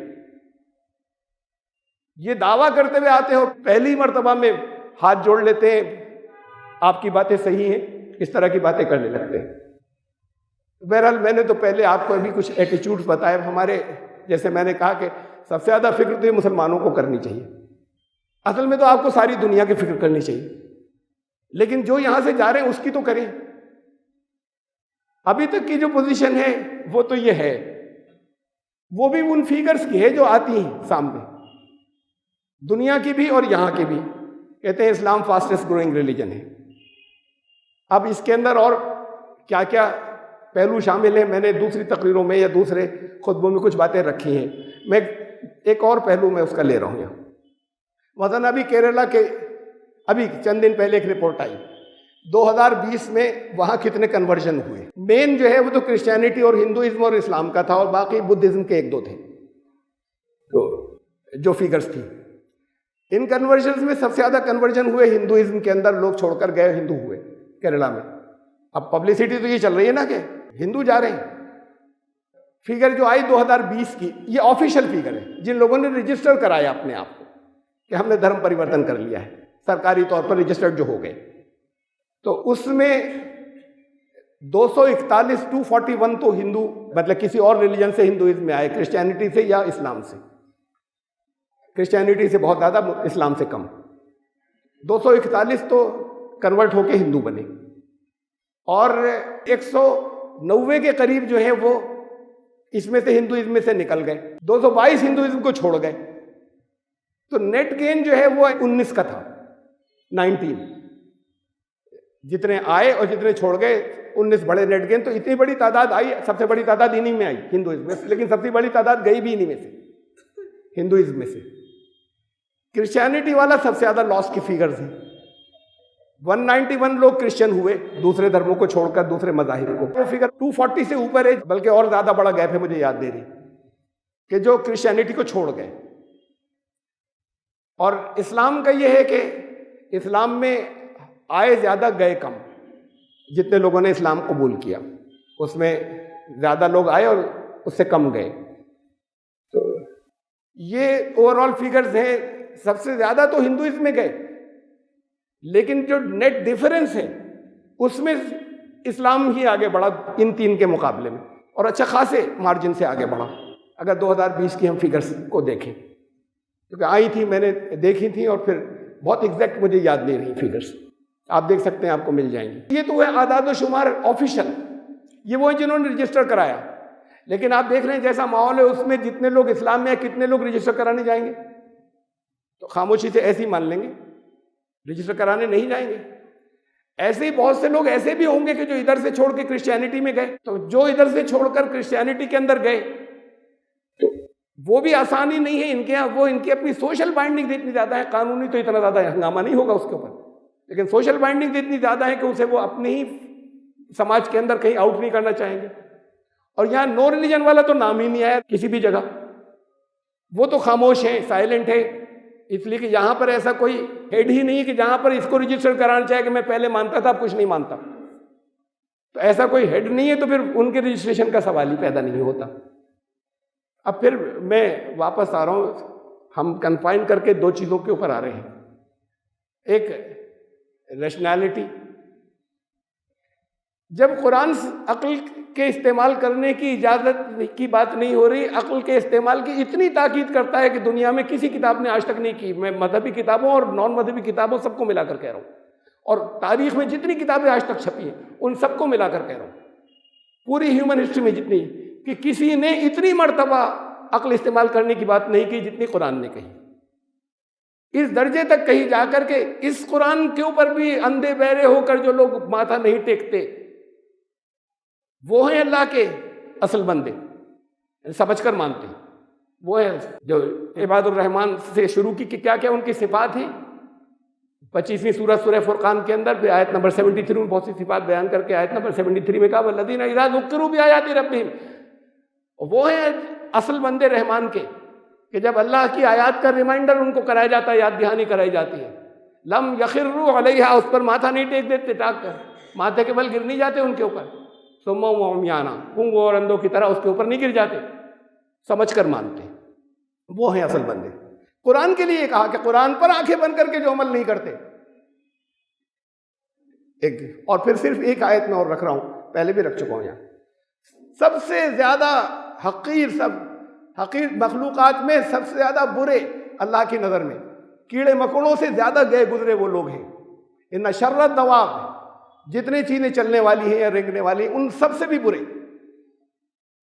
یہ دعویٰ کرتے ہوئے آتے ہیں اور پہلی مرتبہ میں ہاتھ جوڑ لیتے ہیں، آپ کی باتیں صحیح ہیں، اس طرح کی باتیں کرنے لگتے ہیں۔ بہرحال میں نے تو پہلے آپ کو ابھی کچھ ایٹیچیوڈز بتائے، ہمارے جیسے میں نے کہا کہ سب سے زیادہ فکر تو یہ مسلمانوں کو کرنی چاہیے، اصل میں تو آپ کو ساری دنیا کی فکر کرنی چاہیے، لیکن جو یہاں سے جا رہے ہیں اس کی تو کریں۔ ابھی تک کی جو پوزیشن ہے وہ تو یہ ہے، وہ بھی ان فیگرز کی ہے جو آتی ہیں سامنے، دنیا کی بھی اور یہاں کی بھی۔ کہتے ہیں اسلام فاسٹسٹ گروئنگ ریلیجن ہے۔ اب اس کے اندر اور کیا کیا پہلو شامل ہیں، میں نے دوسری تقریروں میں یا دوسرے خطبوں میں کچھ باتیں رکھی ہیں، میں ایک اور پہلو میں اس کا لے رہا ہوں یہاں۔ مثلا ابھی کیرلا کے ابھی چند دن پہلے ایک رپورٹ آئی، 2020 میں وہاں کتنے کنورژن ہوئے۔ مین جو ہے وہ تو کرسچینٹی اور ہندوازم اور اسلام کا تھا، اور باقی بدھزم کے ایک دو تھے جو فیگرز تھی۔ ان کنورژنز میں سب سے زیادہ کنورژن ہوئے ہندوازم کے اندر، لوگ چھوڑ کر گئے ہندو ہوئے کیرلا میں۔ اب پبلسٹی تو یہ چل رہی ہے نا کہ ہندو جا رہے ہیں۔ فیگر جو آئی 2020 کی، یہ آفیشیل فیگر ہے، جن لوگوں نے رجسٹر کرایا اپنے آپ کو کہ ہم نے دھرم پریورتن کر لیا ہے، سرکاری طور پر رجسٹرڈ جو ہو گئے، تو اس میں 241 241 تو ہندو مطلب کسی اور ریلیجن سے ہندوازم میں آئے، کرسچینٹی سے یا اسلام سے۔ کرسچینٹی سے بہت زیادہ، اسلام سے کم۔ 241 تو کنورٹ ہو کے ہندو بنے، اور 190 کے قریب جو ہیں وہ اس میں سے ہندوازم میں سے نکل گئے، 222 ہندوازم کو چھوڑ گئے۔ تو نیٹ گین جو ہے وہ 19 کا تھا، 19 جتنے آئے اور جتنے چھوڑ گئے 19 بڑے نیٹ گین۔ تو اتنی بڑی تعداد آئی، سب سے بڑی تعداد انہی میں آئی ہندوازم میں، لیکن سب سے بڑی تعداد گئی بھی انہی میں سے، ہندوازم میں سے۔ کرسچینٹی والا سب سے زیادہ لاس کی فیگرز ہیں، 191 لوگ کرسچن ہوئے دوسرے دھرموں کو چھوڑ کر، دوسرے مذاہب کو۔ وہ فگر 240 سے اوپر ہے، بلکہ اور زیادہ بڑا گیپ ہے، مجھے یاد دے رہی کہ جو کرسچینٹی کو چھوڑ گئے۔ اور اسلام کا یہ ہے کہ اسلام میں آئے زیادہ گئے کم، جتنے لوگوں نے اسلام قبول کیا اس میں زیادہ لوگ آئے اور اس سے کم گئے۔ تو یہ اوور آل فیگرز ہیں، سب سے زیادہ تو ہندوازم میں گئے، لیکن جو نیٹ ڈیفرنس ہے اس میں اسلام ہی آگے بڑھا ان تین کے مقابلے میں، اور اچھا خاصے مارجن سے آگے بڑھا اگر 2020 کی ہم فیگرز کو دیکھیں، کیونکہ آئی تھی میں نے دیکھی تھی، اور پھر بہت ایگزیکٹ مجھے یاد نہیں رہی فیگرز، آپ دیکھ سکتے ہیں، آپ کو مل جائیں گی۔ یہ تو ہے اعداد و شمار آفیشل، یہ وہ ہیں جنہوں نے رجسٹر کرایا، لیکن آپ دیکھ رہے ہیں جیسا ماحول ہے اس میں جتنے لوگ اسلام میں ہیں کتنے لوگ رجسٹر کرانے جائیں گے؟ تو خاموشی سے ایسے ہی مان لیں گے، رجسٹر کرانے نہیں جائیں گے۔ ایسے ہی بہت سے لوگ ایسے بھی ہوں گے کہ جو ادھر سے چھوڑ کے کرسچینٹی میں گئے، تو جو ادھر سے چھوڑ کر کرسچینٹی کے اندر گئے تو وہ بھی آسانی نہیں ہے ان کے یہاں، وہ ان کی اپنی سوشل بائنڈنگ اتنی زیادہ ہے، قانونی تو اتنا زیادہ ہنگامہ نہیں ہوگا اس کے اوپر، لیکن سوشل بائنڈنگ اتنی زیادہ ہے کہ اسے وہ اپنے ہی سماج کے اندر کہیں آؤٹ نہیں کرنا چاہیں گے۔ اور یہاں نو ریلیجن والا تو نام ہی نہیں آیا کسی بھی جگہ، وہ تو خاموش ہے، سائلنٹ ہے، اس لیے کہ یہاں پر ایسا کوئی ہیڈ ہی نہیں ہے کہ جہاں پر اس کو رجسٹر کرانا چاہے کہ میں پہلے مانتا تھا اب کچھ نہیں مانتا، تو ایسا کوئی ہیڈ نہیں ہے، تو پھر ان کے رجسٹریشن کا سوال ہی پیدا نہیں ہوتا۔ اب پھر میں واپس آ رہا ہوں، ہم کنفائن کر کے دو چیزوں کے اوپر آ رہے ہیں، ایک ریشنالٹی۔ جب قرآن عقل کے استعمال کرنے کی اجازت کی بات نہیں ہو رہی، عقل کے استعمال کی اتنی تاکید کرتا ہے کہ دنیا میں کسی کتاب نے آج تک نہیں کی، میں مذہبی کتابوں اور نان مذہبی کتابوں سب کو ملا کر کہہ رہا ہوں، اور تاریخ میں جتنی کتابیں آج تک چھپی ہیں ان سب کو ملا کر کہہ رہا ہوں، پوری ہیومن ہسٹری میں جتنی، کہ کسی نے اتنی مرتبہ عقل استعمال کرنے کی بات نہیں کی جتنی قرآن نے کہی، اس درجے تک کہیں جا کر کے اس قرآن کے اوپر بھی اندھے بہرے ہو کر جو لوگ ماتھا نہیں ٹیکتے وہ ہیں اللہ کے اصل بندے، سمجھ کر مانتے ہیں، وہ ہیں جو عباد الرحمن سے شروع کی کہ کیا کیا ان کی صفات ہیں، 25ویں سورہ فرقان کے اندر پھر آیت نمبر 73 میں بہت سی صفات بیان کر کے آیت نمبر 73 میں کہا والذین اذا ذکروا بآیات ربہم، وہ ہیں اصل بندے رحمان کے کہ جب اللہ کی آیات کا ریمائنڈر ان کو کرایا جاتا ہے، یاد دہانی کرائی جاتی ہے، لم یخروا علیہا، اس پر ماتھا نہیں ٹیک دیتے، ٹاک کر ماتھے کے بل گر نہیں جاتے ان کے اوپر، سما وعمیانا، گونگوں اور اندھوں کی طرح اس کے اوپر نہیں گر جاتے، سمجھ کر مانتے، وہ ہیں اصل بندے۔ قرآن کے لیے کہا کہ قرآن پر آنکھیں بند کر کے جو عمل نہیں کرتے. اور پھر صرف ایک آیت میں اور رکھ رہا ہوں، پہلے بھی رکھ چکا ہوں یہاں. سب سے زیادہ حقیر مخلوقات میں سب سے زیادہ برے اللہ کی نظر میں، کیڑے مکوڑوں سے زیادہ گئے گزرے وہ لوگ ہیں. ان شر الدواب، جتنی چیزیں چلنے والی ہیں یا رینگنے والی ہیں ان سب سے بھی برے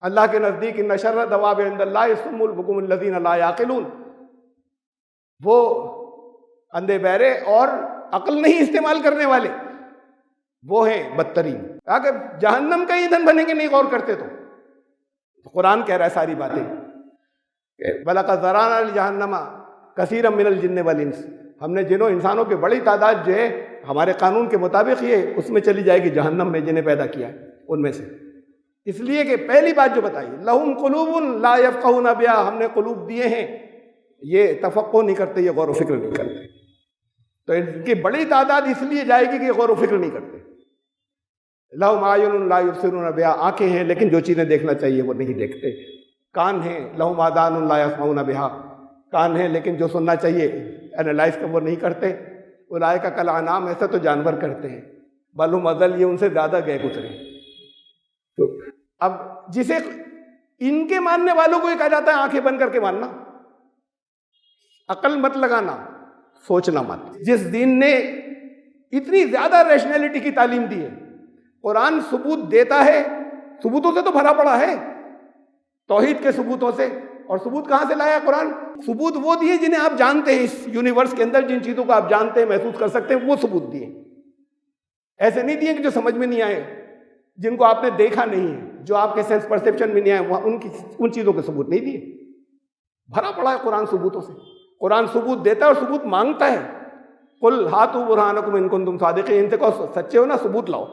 اللہ کے نزدیک. ان شر الدواب عند اللہ الصم البکم الذین لا یعقلون، وہ اندھے بہرے اور عقل نہیں استعمال کرنے والے وہ ہیں بدترین. اگر جہنم کا ایندھن بنے گے نہیں غور کرتے تو قرآن کہہ رہا ہے ساری باتیں. وَلَقَدْ ذَرَأْنَا لِجَهَنَّمَ كَثِيرًا مِنَ الْجِنِّ وَالْإِنسِ، ہم نے جنوں انسانوں کی بڑی تعداد جو ہے ہمارے قانون کے مطابق یہ اس میں چلی جائے گی جہنم میں، جنہیں پیدا کیا ہے ان میں سے. اس لیے کہ پہلی بات جو بتائی، لَهُمْ قُلُوبٌ لَا يَفْقَهُونَ بِهَا، ہم نے قلوب دیے ہیں یہ تفقہ نہیں کرتے، یہ غور و فکر نہیں کرتے. تو ان کی بڑی تعداد اس لیے جائے گی کہ غور و فکر نہیں کرتے. لَهُمْ أَعْيُنٌ لَا يُبْصِرُونَ بِهَا، آنکھیں ہیں لیکن جو چیزیں دیکھنا چاہیے وہ نہیں دیکھتے. کان ہیں، لَهُمْ آذَانٌ لَا يَسْمَعُونَ بِهَا، کان ہیں لیکن جو سننا چاہیے انالائز کا وہ نہیں کرتے. اولئک کالانعام، ایسا تو جانور کرتے ہیں، بل ہم اضل، یہ ان سے زیادہ گئے گزرے. تو اب جسے ان کے ماننے والوں کو یہ کہا جاتا ہے آنکھیں بند کر کے ماننا، عقل مت لگانا، سوچنا مت. جس دین نے اتنی زیادہ ریشنلٹی کی تعلیم دی ہے، قرآن ثبوت دیتا ہے، ثبوتوں سے تو بھرا پڑا ہے، توحید کے ثبوتوں سے. اور ثبوت کہاں سے لایا قرآن؟ ثبوت وہ دیے جنہیں آپ جانتے ہیں، اس یونیورس کے اندر جن چیزوں کو آپ جانتے ہیں، محسوس کر سکتے ہیں، وہ ثبوت دیے. ایسے نہیں دیے کہ جو سمجھ میں نہیں آئے، جن کو آپ نے دیکھا نہیں ہے، جو آپ کے سینس پرسیپشن میں نہیں آئے، ان چیزوں کے ثبوت نہیں دیے. بھرا پڑا ہے قرآن ثبوتوں سے. قرآن ثبوت دیتا ہے اور ثبوت مانگتا ہے. قل ہاتوا برہانکم ان کنتم صادقین، ان سے کہو سچے ہو نا ثبوت لاؤ.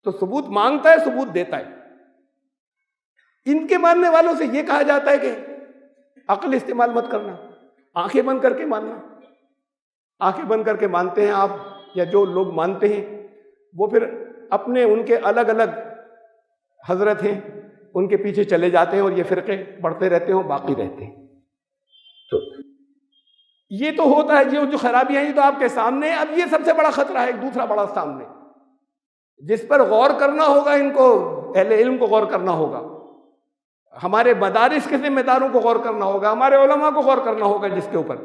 تو ثبوت مانگتا ہے، ثبوت دیتا ہے. ان کے ماننے والوں سے یہ کہا جاتا ہے کہ عقل استعمال مت کرنا، آنکھیں بند کر کے ماننا. آنکھیں بند کر کے مانتے ہیں آپ، یا جو لوگ مانتے ہیں وہ پھر اپنے ان کے الگ الگ حضرت ہیں، ان کے پیچھے چلے جاتے ہیں اور یہ فرقے بڑھتے رہتے ہیں، باقی رہتے ہیں. تو یہ تو ہوتا ہے جو خرابیاں ہیں، یہ تو آپ کے سامنے ہے. اب یہ سب سے بڑا خطرہ ہے، ایک دوسرا بڑا سامنے، جس پر غور کرنا ہوگا. ان کو اہل علم کو غور کرنا ہوگا، ہمارے مدارس کے ذمہ داروں کو غور کرنا ہوگا، ہمارے علماء کو غور کرنا ہوگا، جس کے اوپر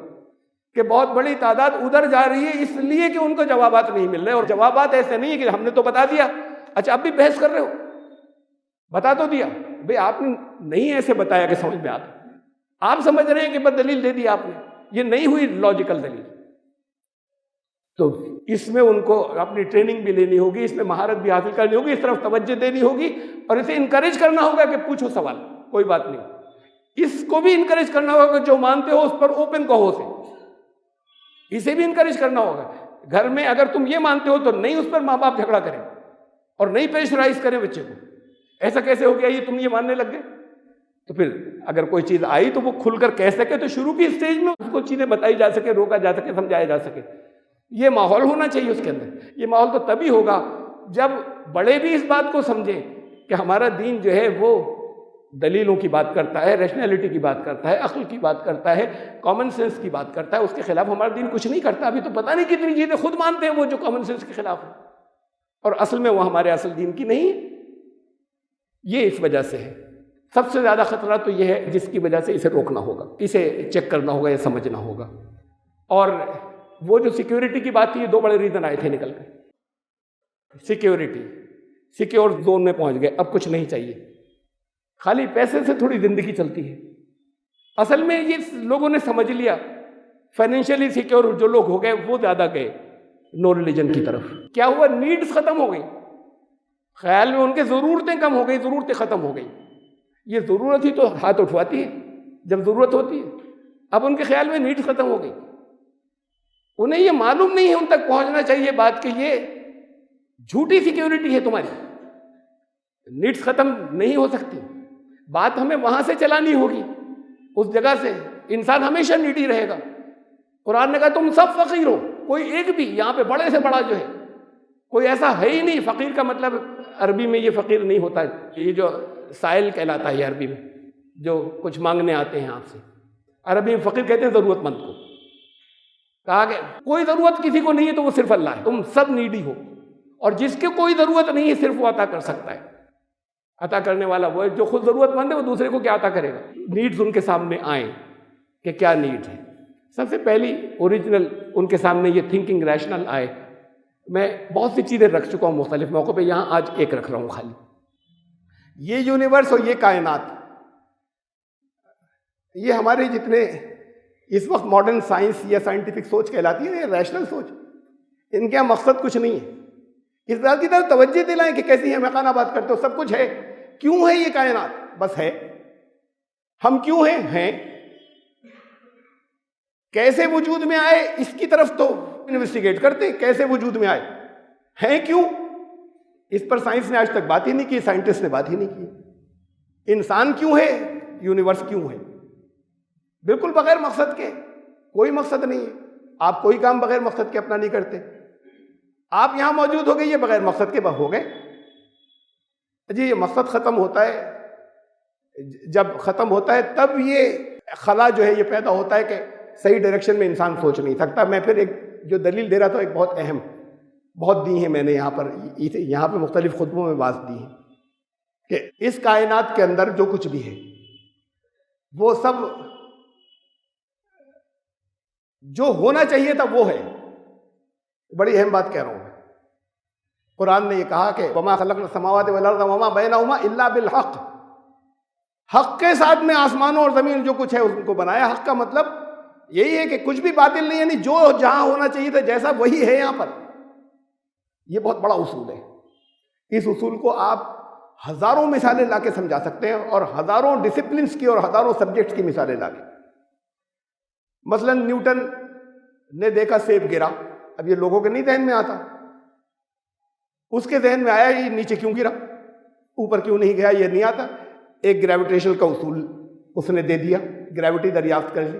کہ بہت بڑی تعداد ادھر جا رہی ہے اس لیے کہ ان کو جوابات نہیں مل رہے. اور جوابات ایسے نہیں ہے کہ ہم نے تو بتا دیا، اچھا اب بھی بحث کر رہے ہو، بتا تو دیا بھئی، آپ نے نہیں ایسے بتایا کہ سمجھ میں آتا. آپ سمجھ رہے ہیں کہ بس دلیل دے دی آپ نے، یہ نہیں ہوئی لاجیکل دلیل. تو اس میں ان کو اپنی ٹریننگ بھی لینی ہوگی، اس میں مہارت بھی حاصل کرنی ہوگی، اس طرف توجہ دینی ہوگی، اور اسے انکریج کرنا ہوگا کہ پوچھو سوال، کوئی بات نہیں. اس کو بھی انکریج کرنا ہوگا کہ جو مانتے ہو اس پر اوپن کہو اسے، اسے بھی انکریج کرنا ہوگا. گھر میں اگر تم یہ مانتے ہو تو نہیں اس پر ماں باپ جھگڑا کریں اور نہیں پریشرائز کریں بچے کو. ایسا کیسے ہو گیا یہ تم یہ ماننے لگ گئے؟ تو پھر اگر کوئی چیز آئی تو وہ کھل کر کہہ سکے، تو شروع کی اسٹیج میں اس کو چیزیں بتائی جا سکے، روکا جا سکے، سمجھایا جا سکے. یہ ماحول ہونا چاہیے اس کے اندر. یہ ماحول تو تبھی ہوگا جب بڑے بھی اس بات کو سمجھیں کہ ہمارا دین جو ہے وہ دلیلوں کی بات کرتا ہے، ریشنلٹی کی بات کرتا ہے، عقل کی بات کرتا ہے، کامن سینس کی بات کرتا ہے. اس کے خلاف ہمارا دین کچھ نہیں کرتا. ابھی تو پتہ نہیں کتنی چیزیں خود مانتے ہیں وہ جو کامن سینس کے خلاف ہیں، اور اصل میں وہ ہمارے اصل دین کی نہیں ہے. یہ اس وجہ سے ہے. سب سے زیادہ خطرہ تو یہ ہے جس کی وجہ سے اسے روکنا ہوگا، اسے چیک کرنا ہوگا، یہ سمجھنا ہوگا. اور وہ جو سیکیورٹی کی بات تھی، یہ دو بڑے ریزن آئے تھے نکل کے. سیکیورٹی، سیکیور زون میں پہنچ گئے، اب کچھ نہیں چاہیے. خالی پیسے سے تھوڑی زندگی چلتی ہے. اصل میں یہ لوگوں نے سمجھ لیا، فائنینشلی سیکیور جو لوگ ہو گئے وہ زیادہ گئے نو ریلیجن کی طرف. کیا ہوا؟ نیڈز ختم ہو گئی. خیال میں ان کے ضرورتیں کم ہو گئی، ضرورتیں ختم ہو گئی. یہ ضرورت ہی تو ہاتھ اٹھواتی ہے جب ضرورت ہوتی ہے. اب ان کے خیال میں نیڈز ختم ہو گئی. انہیں یہ معلوم نہیں ہے، ان تک پہنچنا چاہیے بات کہ یہ جھوٹی سیکیورٹی ہے تمہاری. نیڈز ختم نہیں ہو سکتی. بات ہمیں وہاں سے چلانی ہوگی، اس جگہ سے. انسان ہمیشہ نیڈی رہے گا. قرآن نے کہا تم سب فقیر ہو، کوئی ایک بھی یہاں پہ بڑے سے بڑا جو ہے کوئی ایسا ہے ہی نہیں. فقیر کا مطلب عربی میں یہ فقیر نہیں ہوتا ہے، یہ جو سائل کہلاتا ہے عربی میں، جو کچھ مانگنے آتے ہیں آپ سے. عربی میں فقیر کہتے ہیں ضرورت مند کو. کہا کہ کوئی ضرورت کسی کو نہیں ہے تو وہ صرف اللہ ہے. تم سب نیڈی ہو, اور جس کے کوئی ضرورت نہیں ہے صرف وہ عطا کر سکتا ہے. عطا کرنے والا وہ ہے. جو خود ضرورت مند ہے وہ دوسرے کو کیا عطا کرے گا؟ نیڈز ان کے سامنے آئیں کہ کیا نیڈ ہے. سب سے پہلی اوریجنل ان کے سامنے یہ تھنکنگ ریشنل آئے. میں بہت سی چیزیں رکھ چکا ہوں مختلف موقعوں پہ, یہاں آج ایک رکھ رہا ہوں خالی. یہ یونیورس اور یہ کائنات, یہ ہمارے جتنے اس وقت ماڈرن سائنس یا سائنٹیفک سوچ کہلاتی ہے, یہ ریشنل سوچ, ان کا مقصد کچھ نہیں ہے. اس بات کی طرف توجہ دلائیں کہ کیسی ہم خانہ بات کرتے ہو, سب کچھ ہے. کیوں ہے یہ کائنات؟ بس ہے. ہم کیوں ہیں؟ کیسے وجود میں آئے اس کی طرف تو انویسٹیگیٹ کرتے ہیں. کیسے وجود میں آئے, ہیں کیوں, اس پر سائنس نے آج تک بات ہی نہیں کی, سائنٹسٹ نے بات ہی نہیں کی. انسان کیوں ہے, یونیورس کیوں ہے, بالکل بغیر مقصد کے. کوئی مقصد نہیں ہے. آپ کوئی کام بغیر مقصد کے اپنا نہیں کرتے. آپ یہاں موجود ہو گئے, یہ بغیر مقصد کے ہو گئے. جی یہ مقصد ختم ہوتا ہے, جب ختم ہوتا ہے تب یہ خلا جو ہے یہ پیدا ہوتا ہے کہ صحیح ڈائریکشن میں انسان سوچ نہیں سکتا. میں پھر ایک جو دلیل دے رہا تھا, ایک بہت اہم, بہت دی ہیں میں نے یہاں پہ مختلف خطبوں میں بات دی ہے کہ اس کائنات کے اندر جو کچھ بھی ہے وہ سب جو ہونا چاہیے تھا وہ ہے. بڑی اہم بات کہہ رہا ہوں. قرآن نے یہ کہا کہ وما خلقنا السماوات والارض وما بینہما الا بالحق, حق کے ساتھ میں آسمانوں اور زمین جو کچھ ہے اس کو بنایا. حق کا مطلب یہی ہے کہ کچھ بھی باطل نہیں, یعنی جو جہاں ہونا چاہیے تھا جیسا وہی ہے یہاں پر. یہ بہت بڑا اصول ہے. اس اصول کو آپ ہزاروں مثالیں لا کے سمجھا سکتے ہیں, اور ہزاروں ڈسپلنس کی اور ہزاروں سبجیکٹس کی مثالیں لا کے. مثلا نیوٹن نے دیکھا سیب گرا, اب یہ لوگوں کے نہیں ذہن میں آتا, اس کے ذہن میں آیا یہ نیچے کیوں گرا, اوپر کیوں نہیں گیا, یہ نہیں آتا. ایک گریویٹیشن کا اصول اس نے دے دیا, گریوٹی دریافت کر لی.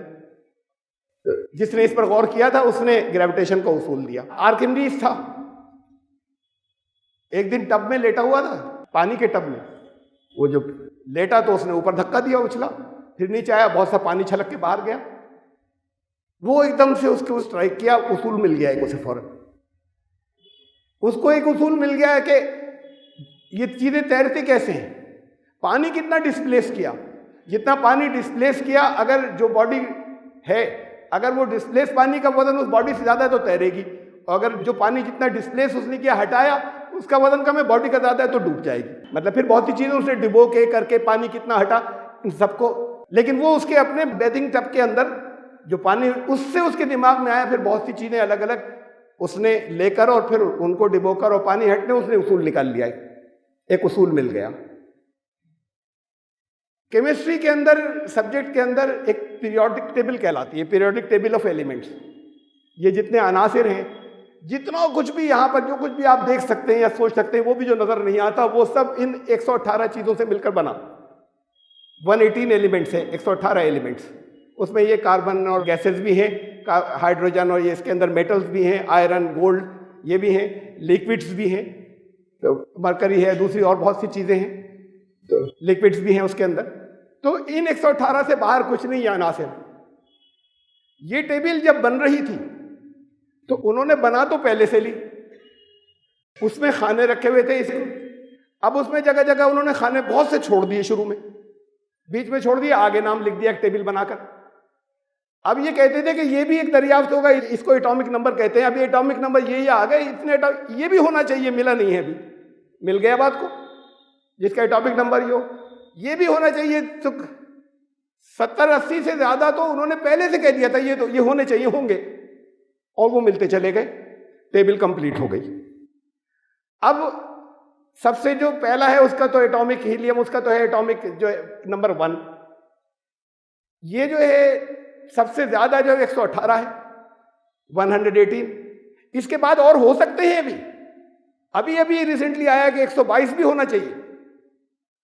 جس نے اس پر غور کیا تھا اس نے گریویٹیشن کا اصول دیا. آرکمڈیز تھا, ایک دن ٹب میں لیٹا ہوا تھا, پانی کے ٹب میں. وہ جو لیٹا تو اس نے اوپر دھکا دیا, اچھلا, پھر نیچے آیا, بہت سا پانی چھلک کے باہر گیا. وہ ایک دم سے اس کو اسٹرائک کیا, اصول مل گیا ایک اسے فوراً. اس کو ایک اصول مل گیا ہے کہ یہ چیزیں تیرتی کیسے ہیں. پانی کتنا ڈسپلیس کیا, جتنا پانی ڈسپلیس کیا, اگر جو باڈی ہے اگر وہ ڈسپلیس پانی کا وزن اس باڈی سے زیادہ ہے تو تیرے گی, اور اگر جو پانی جتنا ڈسپلیس اس نے کیا ہٹایا اس کا وزن کم ہے, باڈی کا زیادہ ہے تو ڈوب جائے گی. مطلب پھر بہت سی چیزیں اس نے ڈبو کے کر کے پانی کتنا ہٹا ان سب کو, لیکن وہ اس کے اپنے بیتھنگ ٹب کے اندر جو پانی اس سے اس کے دماغ میں آیا, پھر بہت سی چیزیں الگ الگ اس نے لے کر اور پھر ان کو ڈبو کر اور پانی ہٹنے اس نے اصول نکال لیا, ایک اصول مل گیا. کیمسٹری کے اندر سبجیکٹ کے اندر ایک پیریوڈک ٹیبل کہلاتی ہے, پیریوڈک ٹیبل آف ایلیمنٹس. یہ جتنے عناصر ہیں, جتنا کچھ بھی یہاں پر جو کچھ بھی آپ دیکھ سکتے ہیں یا سوچ سکتے ہیں, وہ بھی جو نظر نہیں آتا وہ سب ان 118 چیزوں سے مل کر بنا. 118 ایلیمنٹس ہیں, 118 ایلیمنٹس. اس میں یہ کاربن اور گیسز بھی ہیں, ہائیڈروجن, اور یہ اس کے اندر میٹلز بھی ہیں, آئرن, گولڈ, یہ بھی ہیں, لیکوڈس بھی ہیں, مرکری ہے, دوسری اور بہت سی چیزیں ہیں, لیکوڈس بھی ہیں اس کے اندر. تو ان 118 سے باہر کچھ نہیں, یہ عناصر. یہ ٹیبل جب بن رہی تھی تو انہوں نے بنا تو پہلے سے لی, اس میں خانے رکھے ہوئے تھے اس کو. اب اس میں جگہ جگہ انہوں نے خانے بہت سے چھوڑ دیے, شروع میں بیچ میں چھوڑ دیا, آگے نام لکھ دیا ایک ٹیبل بنا کر. اب یہ کہتے تھے کہ یہ بھی ایک دریافت ہوگا, اس کو ایٹامک نمبر کہتے ہیں. اب یہ ایٹامک نمبر یہ آ گئے, اتنے یہ بھی ہونا چاہیے, ملا نہیں ہے ابھی, مل گیا بات کو, جس کا ایٹامک نمبر یہ ہو, یہ بھی ہونا چاہیے. تو 70-80 سے زیادہ تو انہوں نے پہلے سے کہہ دیا تھا یہ تو یہ ہونے چاہیے, ہوں گے, اور وہ ملتے چلے گئے, ٹیبل کمپلیٹ ہو گئی. اب سب سے جو پہلا ہے اس کا تو ایٹامک ہیلیم, اس کا تو ہے ایٹامک جو ہے نمبر 1. یہ جو ہے سب سے زیادہ جو ہے 118 ہے, 118. اس کے بعد اور ہو سکتے ہیں ابھی ریسنٹلی آیا کہ 122 بھی ہونا چاہیے.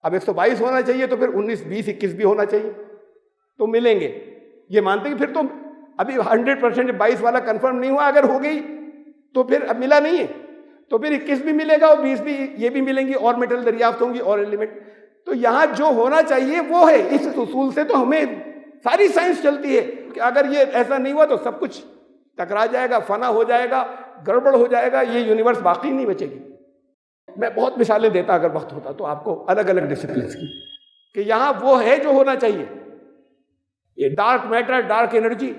اب 122 ہونا چاہیے تو پھر 19, 20, 21 بھی ہونا چاہیے, تو ملیں گے. یہ مانتے کہ پھر تو ابھی 100% 22 والا کنفرم نہیں ہوا, اگر ہو گئی تو پھر اب ملا نہیں ہے تو پھر 21 بھی ملے گا اور 20 بھی, یہ بھی ملیں گی, اور میٹل دریافت ہوں گی, اور ایلیمنٹ. تو یہاں جو ہونا چاہیے وہ ہے. اس اصول سے تو ہمیں ساری سائنس چلتی ہے کہ اگر یہ ایسا نہیں ہوا تو سب کچھ ٹکرا جائے گا، فنا ہو جائے گا، گڑبڑ ہو جائے گا، یہ یونیورس باقی نہیں بچے گی۔ میں بہت مثالیں دیتا اگر وقت ہوتا تو آپ کو الگ الگ ڈسپلنس کی، کہ یہاں وہ ہے جو ہونا چاہیے۔ یہ ڈارک میٹر، ڈارک انرجی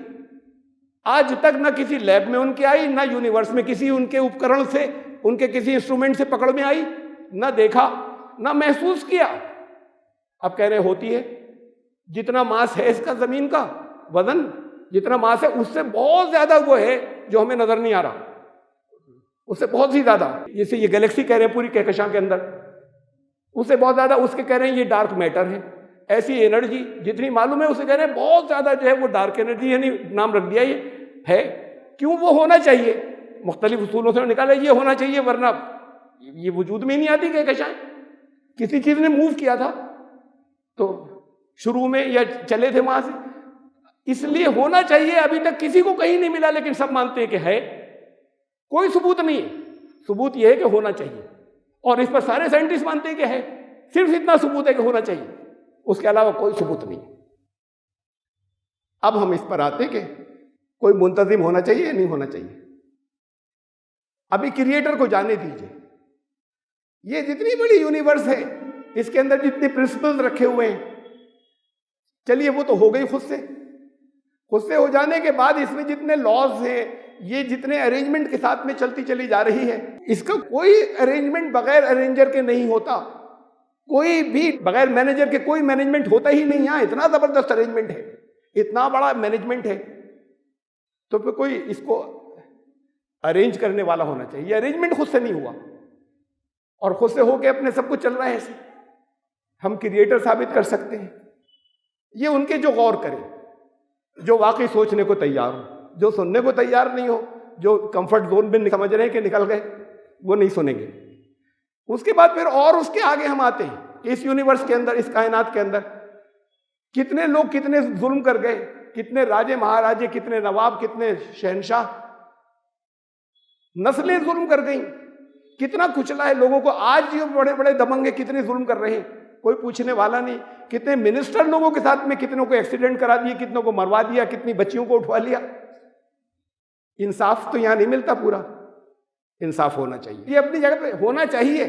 آج تک نہ کسی لیب میں ان کے آئی، نہ یونیورس میں کسی ان کے اپکرن سے، ان کے کسی انسٹرومنٹ سے پکڑ میں آئی، نہ دیکھا نہ محسوس کیا۔ اب کہہ رہے ہوتی ہے، جتنا ماس ہے اس کا زمین کا وزن، جتنا ماس ہے اس سے بہت زیادہ وہ ہے جو ہمیں نظر نہیں آ رہا، اس سے بہت ہی زیادہ۔ جیسے یہ گلیکسی کہہ رہے ہیں پوری کہکشاں کے اندر، اس سے بہت زیادہ اس کے کہہ رہے ہیں یہ ڈارک میٹر ہے۔ ایسی انرجی جتنی معلوم ہے اسے کہہ رہے ہیں بہت زیادہ جو ہے وہ ڈارک انرجی، یعنی نام رکھ دیا یہ ہے۔ کیوں وہ ہونا چاہیے؟ مختلف اصولوں سے نکالا یہ ہونا چاہیے، ورنہ یہ وجود میں نہیں آتی کہکشائیں۔ کسی چیز نے موو کیا تھا تو شروع میں یا چلے تھے وہاں سے، اس لیے ہونا چاہیے۔ ابھی تک کسی کو کہیں نہیں ملا، لیکن سب مانتے ہیں کہ ہے۔ کوئی ثبوت نہیں ہے، ثبوت یہ ہے کہ ہونا چاہیے، اور اس پر سارے سائنٹسٹ مانتے ہیں کہ ہے۔ صرف اتنا ثبوت ہے کہ ہونا چاہیے، اس کے علاوہ کوئی ثبوت نہیں۔ اب ہم اس پر آتے کہ کوئی منتظم ہونا چاہیے یا نہیں ہونا چاہیے۔ ابھی کریٹر کو جانے دیجیے، یہ جتنی بڑی یونیورس ہے اس کے اندر جتنے پرنسپلز رکھے ہوئے ہیں، چلیے وہ تو ہو گئی خود سے ہو جانے کے بعد اس میں جتنے لاز ہیں، یہ جتنے ارینجمنٹ کے ساتھ میں چلتی چلی جا رہی ہے، اس کا کوئی ارینجمنٹ بغیر ارینجر کے نہیں ہوتا، کوئی بھی بغیر مینیجر کے کوئی مینجمنٹ ہوتا ہی نہیں۔ یہاں اتنا زبردست ارینجمنٹ ہے، اتنا بڑا مینجمنٹ ہے، تو پھر کوئی اس کو ارینج کرنے والا ہونا چاہیے۔ یہ ارینجمنٹ خود سے نہیں ہوا، اور خود سے ہو کے اپنے سب کچھ چل رہا ہے ایسے۔ ہم کریٹر ثابت کر سکتے ہیں، یہ ان کے جو غور کرے، جو واقعی سوچنے کو تیار ہو، جو سننے کو تیار نہیں ہو، جو کمفرٹ زون میں سمجھ رہے ہیں کہ نکل گئے، وہ نہیں سنیں گے۔ اس کے بعد پھر اور اس کے آگے ہم آتے ہیں کہ اس یونیورس کے اندر، اس کائنات کے اندر کتنے لوگ کتنے ظلم کر گئے، کتنے راجے مہاراجے، کتنے نواب، کتنے شہنشاہ، نسلیں ظلم کر گئیں، کتنا کچلا ہے لوگوں کو۔ آج یہ بڑے بڑے دبنگے کتنے ظلم کر رہے ہیں، کوئی پوچھنے والا نہیں۔ کتنے منسٹر لوگوں کے ساتھ میں، کتنوں کو ایکسیڈنٹ کرا دیے، کتنوں کو مروا دیا، کتنی بچیوں کو اٹھوا لیا۔ انصاف تو یہاں نہیں ملتا پورا، انصاف ہونا چاہیے، یہ اپنی جگہ پہ ہونا چاہیے۔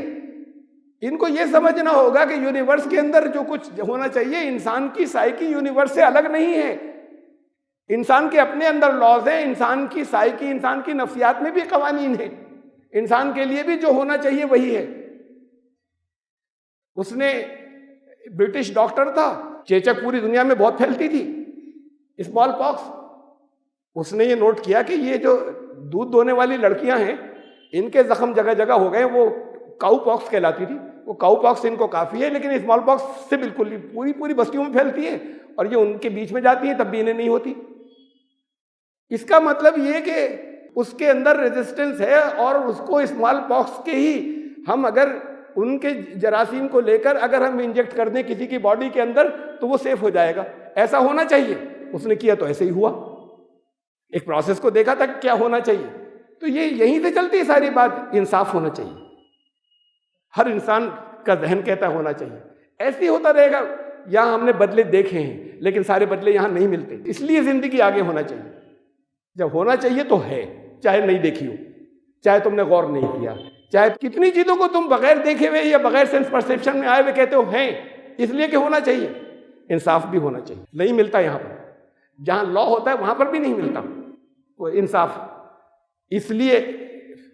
ان کو یہ سمجھنا ہوگا کہ یونیورس کے اندر جو کچھ ہونا چاہیے، انسان کی سائیکی یونیورس سے الگ نہیں ہے۔ انسان کے اپنے اندر لاز ہیں، انسان کی سائیکی، انسان کی نفسیات میں بھی قوانین ہیں۔ انسان کے لیے بھی جو ہونا چاہیے وہی ہے۔ اس نے برٹش ڈاکٹر تھا، چیچک پوری دنیا میں بہت پھیلتی تھی، اسمال پاکس۔ اس نے یہ نوٹ کیا کہ یہ جو دودھ دونے والی لڑکیاں ہیں، ان کے زخم جگہ جگہ ہو گئے، وہ کاؤ پاکس کہلاتی تھی۔ وہ کاؤ پاکس ان کو کافی ہے، لیکن اسمال پاکس سے بالکل نہیں، پوری بستیوں میں پھیلتی ہے، اور یہ ان کے بیچ میں جاتی ہے تب بھی انہیں نہیں ہوتی۔ اس کا مطلب یہ کہ اس کے اندر ریزسٹنس ہے، اور اس کو اسمال پاکس کے ہی ہم اگر ان کے جراثیم کو لے کر اگر ہم انجیکٹ کر دیں کسی کی باڈی کے اندر تو وہ سیف ہو جائے گا۔ ایسا ہونا چاہیے، اس نے کیا تو ایسے ہی ہوا۔ ایک پروسیس کو دیکھا تھا کیا ہونا چاہیے، تو یہ یہیں سے چلتی ہے ساری بات۔ انصاف ہونا چاہیے، ہر انسان کا ذہن کہتا ہونا چاہیے۔ ایسے ہی ہوتا رہے گا۔ یہاں ہم نے بدلے دیکھے ہیں، لیکن سارے بدلے یہاں نہیں ملتے، اس لیے زندگی آگے ہونا چاہیے۔ جب ہونا چاہیے تو ہے، چاہے نہیں دیکھی ہو، چاہے تم نے غور نہیں کیا، چاہے کتنی چیزوں کو تم بغیر دیکھے ہوئے یا بغیر سینس پرسیپشن میں آئے ہوئے کہتے ہو ہیں، اس لیے کہ ہونا چاہیے۔ انصاف بھی ہونا چاہیے، نہیں ملتا یہاں پر۔ جہاں لا ہوتا ہے وہاں پر بھی نہیں ملتا وہ انصاف، اس لیے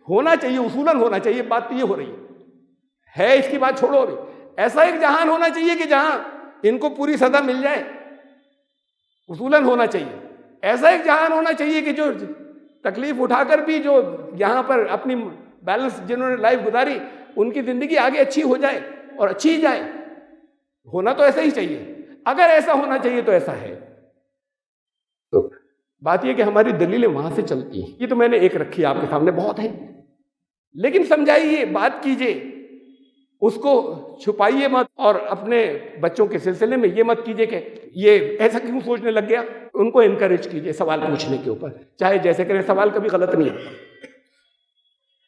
ہونا چاہیے، اصولاً ہونا چاہیے۔ بات تو یہ ہو رہی ہے، اس کی بات چھوڑو ابھی۔ ایسا ایک جہان ہونا چاہیے کہ جہاں ان کو پوری سزا مل جائے، اصولاً ہونا چاہیے۔ ایسا ایک جہان ہونا چاہیے کہ جو تکلیف اٹھا کر بھی جو یہاں پر اپنی بیلنس جنہوں نے لائف گزاری، ان کی زندگی آگے اچھی ہو جائے اور اچھی ہی جائے۔ ہونا تو ایسا ہی چاہیے۔ اگر ایسا ہونا چاہیے تو ایسا ہے۔ تو بات یہ کہ ہماری دلیلیں وہاں سے چلتی ہیں۔ یہ تو میں نے ایک رکھی آپ کے سامنے، بہت ہے، لیکن سمجھائیے، بات کیجئے، اس کو چھپائیے مت، اور اپنے بچوں کے سلسلے میں یہ مت کیجئے کہ یہ ایسا کیوں سوچنے لگ گیا۔ ان کو انکریج کیجئے سوال پوچھنے کے اوپر، چاہے جیسے کریں۔ سوال کبھی غلط نہیں ہوتا،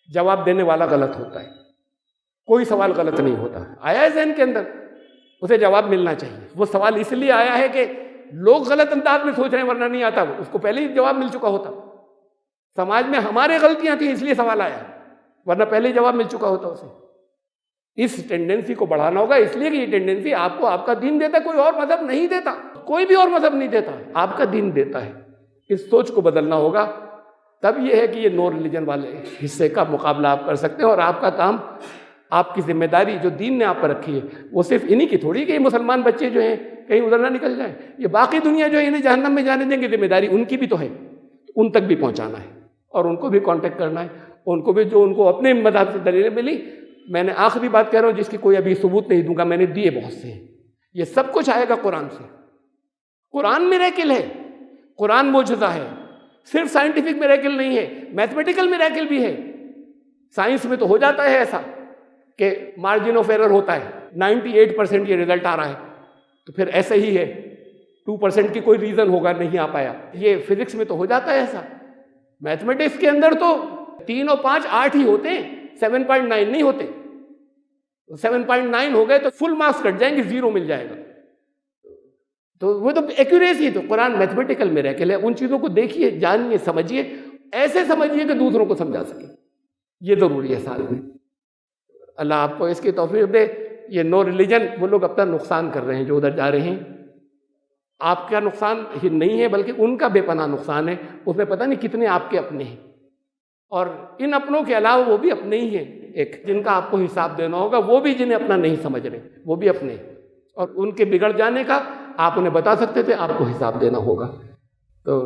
جواب دینے والا غلط ہوتا ہے۔ کوئی سوال غلط نہیں ہوتا، آیا ہے ذہن کے اندر، اسے جواب ملنا چاہیے۔ وہ سوال اس لیے آیا ہے کہ لوگ غلط انداز میں سوچ رہے ہیں ورنہ نہیں آتا، اس کو پہلے ہی جواب مل چکا ہوتا. سماج میں ہمارے غلطیاں تھیں اس لیے سوال آیا، ورنہ پہلے ہی جواب مل چکا ہوتا اسے. اس ٹینڈنسی کو بڑھانا ہوگا، اس لیے کہ یہ ٹینڈنسی آپ کو آپ کا دین دیتا ہے، کوئی اور مذہب نہیں دیتا، کوئی بھی اور مذہب نہیں دیتا، آپ کا دین دیتا ہے. اس سوچ کو بدلنا ہوگا، تب یہ ہے کہ یہ نو ریلیجن والے حصے کا مقابلہ آپ کر سکتے ہیں. اور آپ کا کام، آپ کی ذمہ داری جو دین نے آپ پر رکھی ہے وہ صرف انہی کی تھوڑی کہ یہ مسلمان بچے جو ہیں کہیں ادھر نہ نکل جائیں. یہ باقی دنیا جو ہے انہیں جہنم میں جانے دیں گے، ذمہ داری ان کی بھی تو ہے، ان تک بھی پہنچانا ہے اور ان کو بھی کانٹیکٹ کرنا ہے، ان کو بھی جو ان کو اپنے مذہب سے دلیلیں ملی. میں نے آخری بات کہہ رہا ہوں جس کی کوئی ابھی ثبوت نہیں دوں گا، میں نے دیے بہت سے ہیں. یہ سب کچھ آئے گا قرآن سے. قرآن میریکل ہے، قرآن معجزہ ہے، صرف سائنٹیفک میریکل نہیں ہے، میتھمیٹیکل میریکل بھی ہے. سائنس میں تو ہو جاتا ہے ایسا کہ مارجن آف ایرر ہوتا ہے، 98% یہ رزلٹ آ رہا ہے، تو پھر ایسے ہی ہے، 2% کی کوئی ریزن ہوگا نہیں آ پایا. یہ فزکس میں تو ہو جاتا ہے ایسا. میتھمیٹکس کے اندر تو 3 اور 5 8 ہی ہوتے ہیں، 7.9 نہیں ہوتے. 7.9 ہو گئے تو فل مارکس کٹ جائیں گے، 0 مل جائے گا. تو وہ تو ایکوریسی. تو قرآن میتھمیٹیکل میریکل ہے. ان چیزوں کو دیکھیے، جانیے، سمجھیے، ایسے سمجھیے کہ دوسروں کو سمجھا سکیں. یہ ضروری ہے ساتھ میں. اللہ آپ کو اس کی توفیق دے. یہ نو ریلیجن وہ لوگ اپنا نقصان کر رہے ہیں جو ادھر جا رہے ہیں. آپ کا نقصان ہی نہیں ہے بلکہ ان کا بے پناہ نقصان ہے. اس میں پتہ نہیں کتنے آپ کے اپنے ہیں، اور ان اپنوں کے علاوہ وہ بھی اپنے ہی ہیں ایک جن کا آپ کو حساب دینا ہوگا. وہ بھی جنہیں اپنا نہیں سمجھ رہے، وہ بھی اپنے ہیں، اور ان کے بگڑ جانے کا آپ انہیں بتا سکتے تھے، آپ کو حساب دینا ہوگا. تو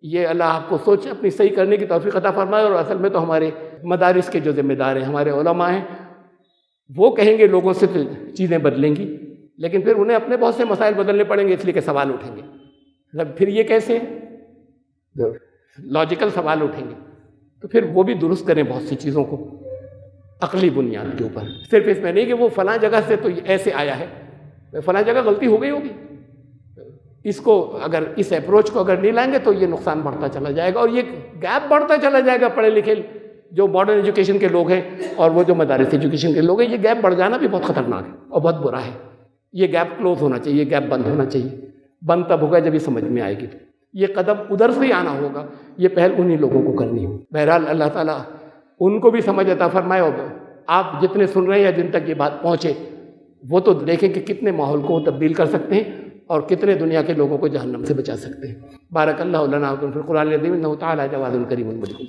یہ اللہ آپ کو سوچ اپنی صحیح کرنے کی توفیق عطا فرمائے. اور اصل میں تو ہمارے مدارس کے جو ذمہ دار ہیں، ہمارے علماء ہیں، وہ کہیں گے لوگوں سے چیزیں بدلیں گی، لیکن پھر انہیں اپنے بہت سے مسائل بدلنے پڑیں گے، اس لیے کہ سوال اٹھیں گے. مطلب پھر یہ کیسے لاجیکل سوال اٹھیں گے، تو پھر وہ بھی درست کریں بہت سی چیزوں کو عقلی بنیاد کے اوپر. صرف اس میں نہیں کہ وہ فلاں جگہ سے تو ایسے آیا ہے، فلاں جگہ غلطی ہو گئی ہوگی. اس کو اگر اس اپروچ کو اگر نہیں لائیں گے تو یہ نقصان بڑھتا چلا جائے گا، اور یہ گیپ بڑھتا چلا جائے گا. پڑھے لکھے جو ماڈرن ایجوکیشن کے لوگ ہیں اور وہ جو مدارس ایجوکیشن کے لوگ ہیں، یہ گیپ بڑھ جانا بھی بہت خطرناک ہے اور بہت برا ہے. یہ گیپ کلوز ہونا چاہیے، یہ گیپ بند ہونا چاہیے. بند تب ہوگا جب یہ سمجھ میں آئے گی. یہ قدم ادھر سے ہی آنا ہوگا، یہ پہل انہی لوگوں کو کرنی ہو. بہرحال اللہ تعالیٰ ان کو بھی سمجھ عطا فرمائے. اور آپ جتنے سن رہے ہیں یا جن تک یہ بات پہنچے، وہ تو دیکھیں کہ کتنے ماحول کو تبدیل کر سکتے ہیں اور کتنے دنیا کے لوگوں کو جہنم سے بچا سکتے ہیں. بارک اللہ لنا و لکم فی القرآن العظیم انہ تعالی جواد کریم مجید.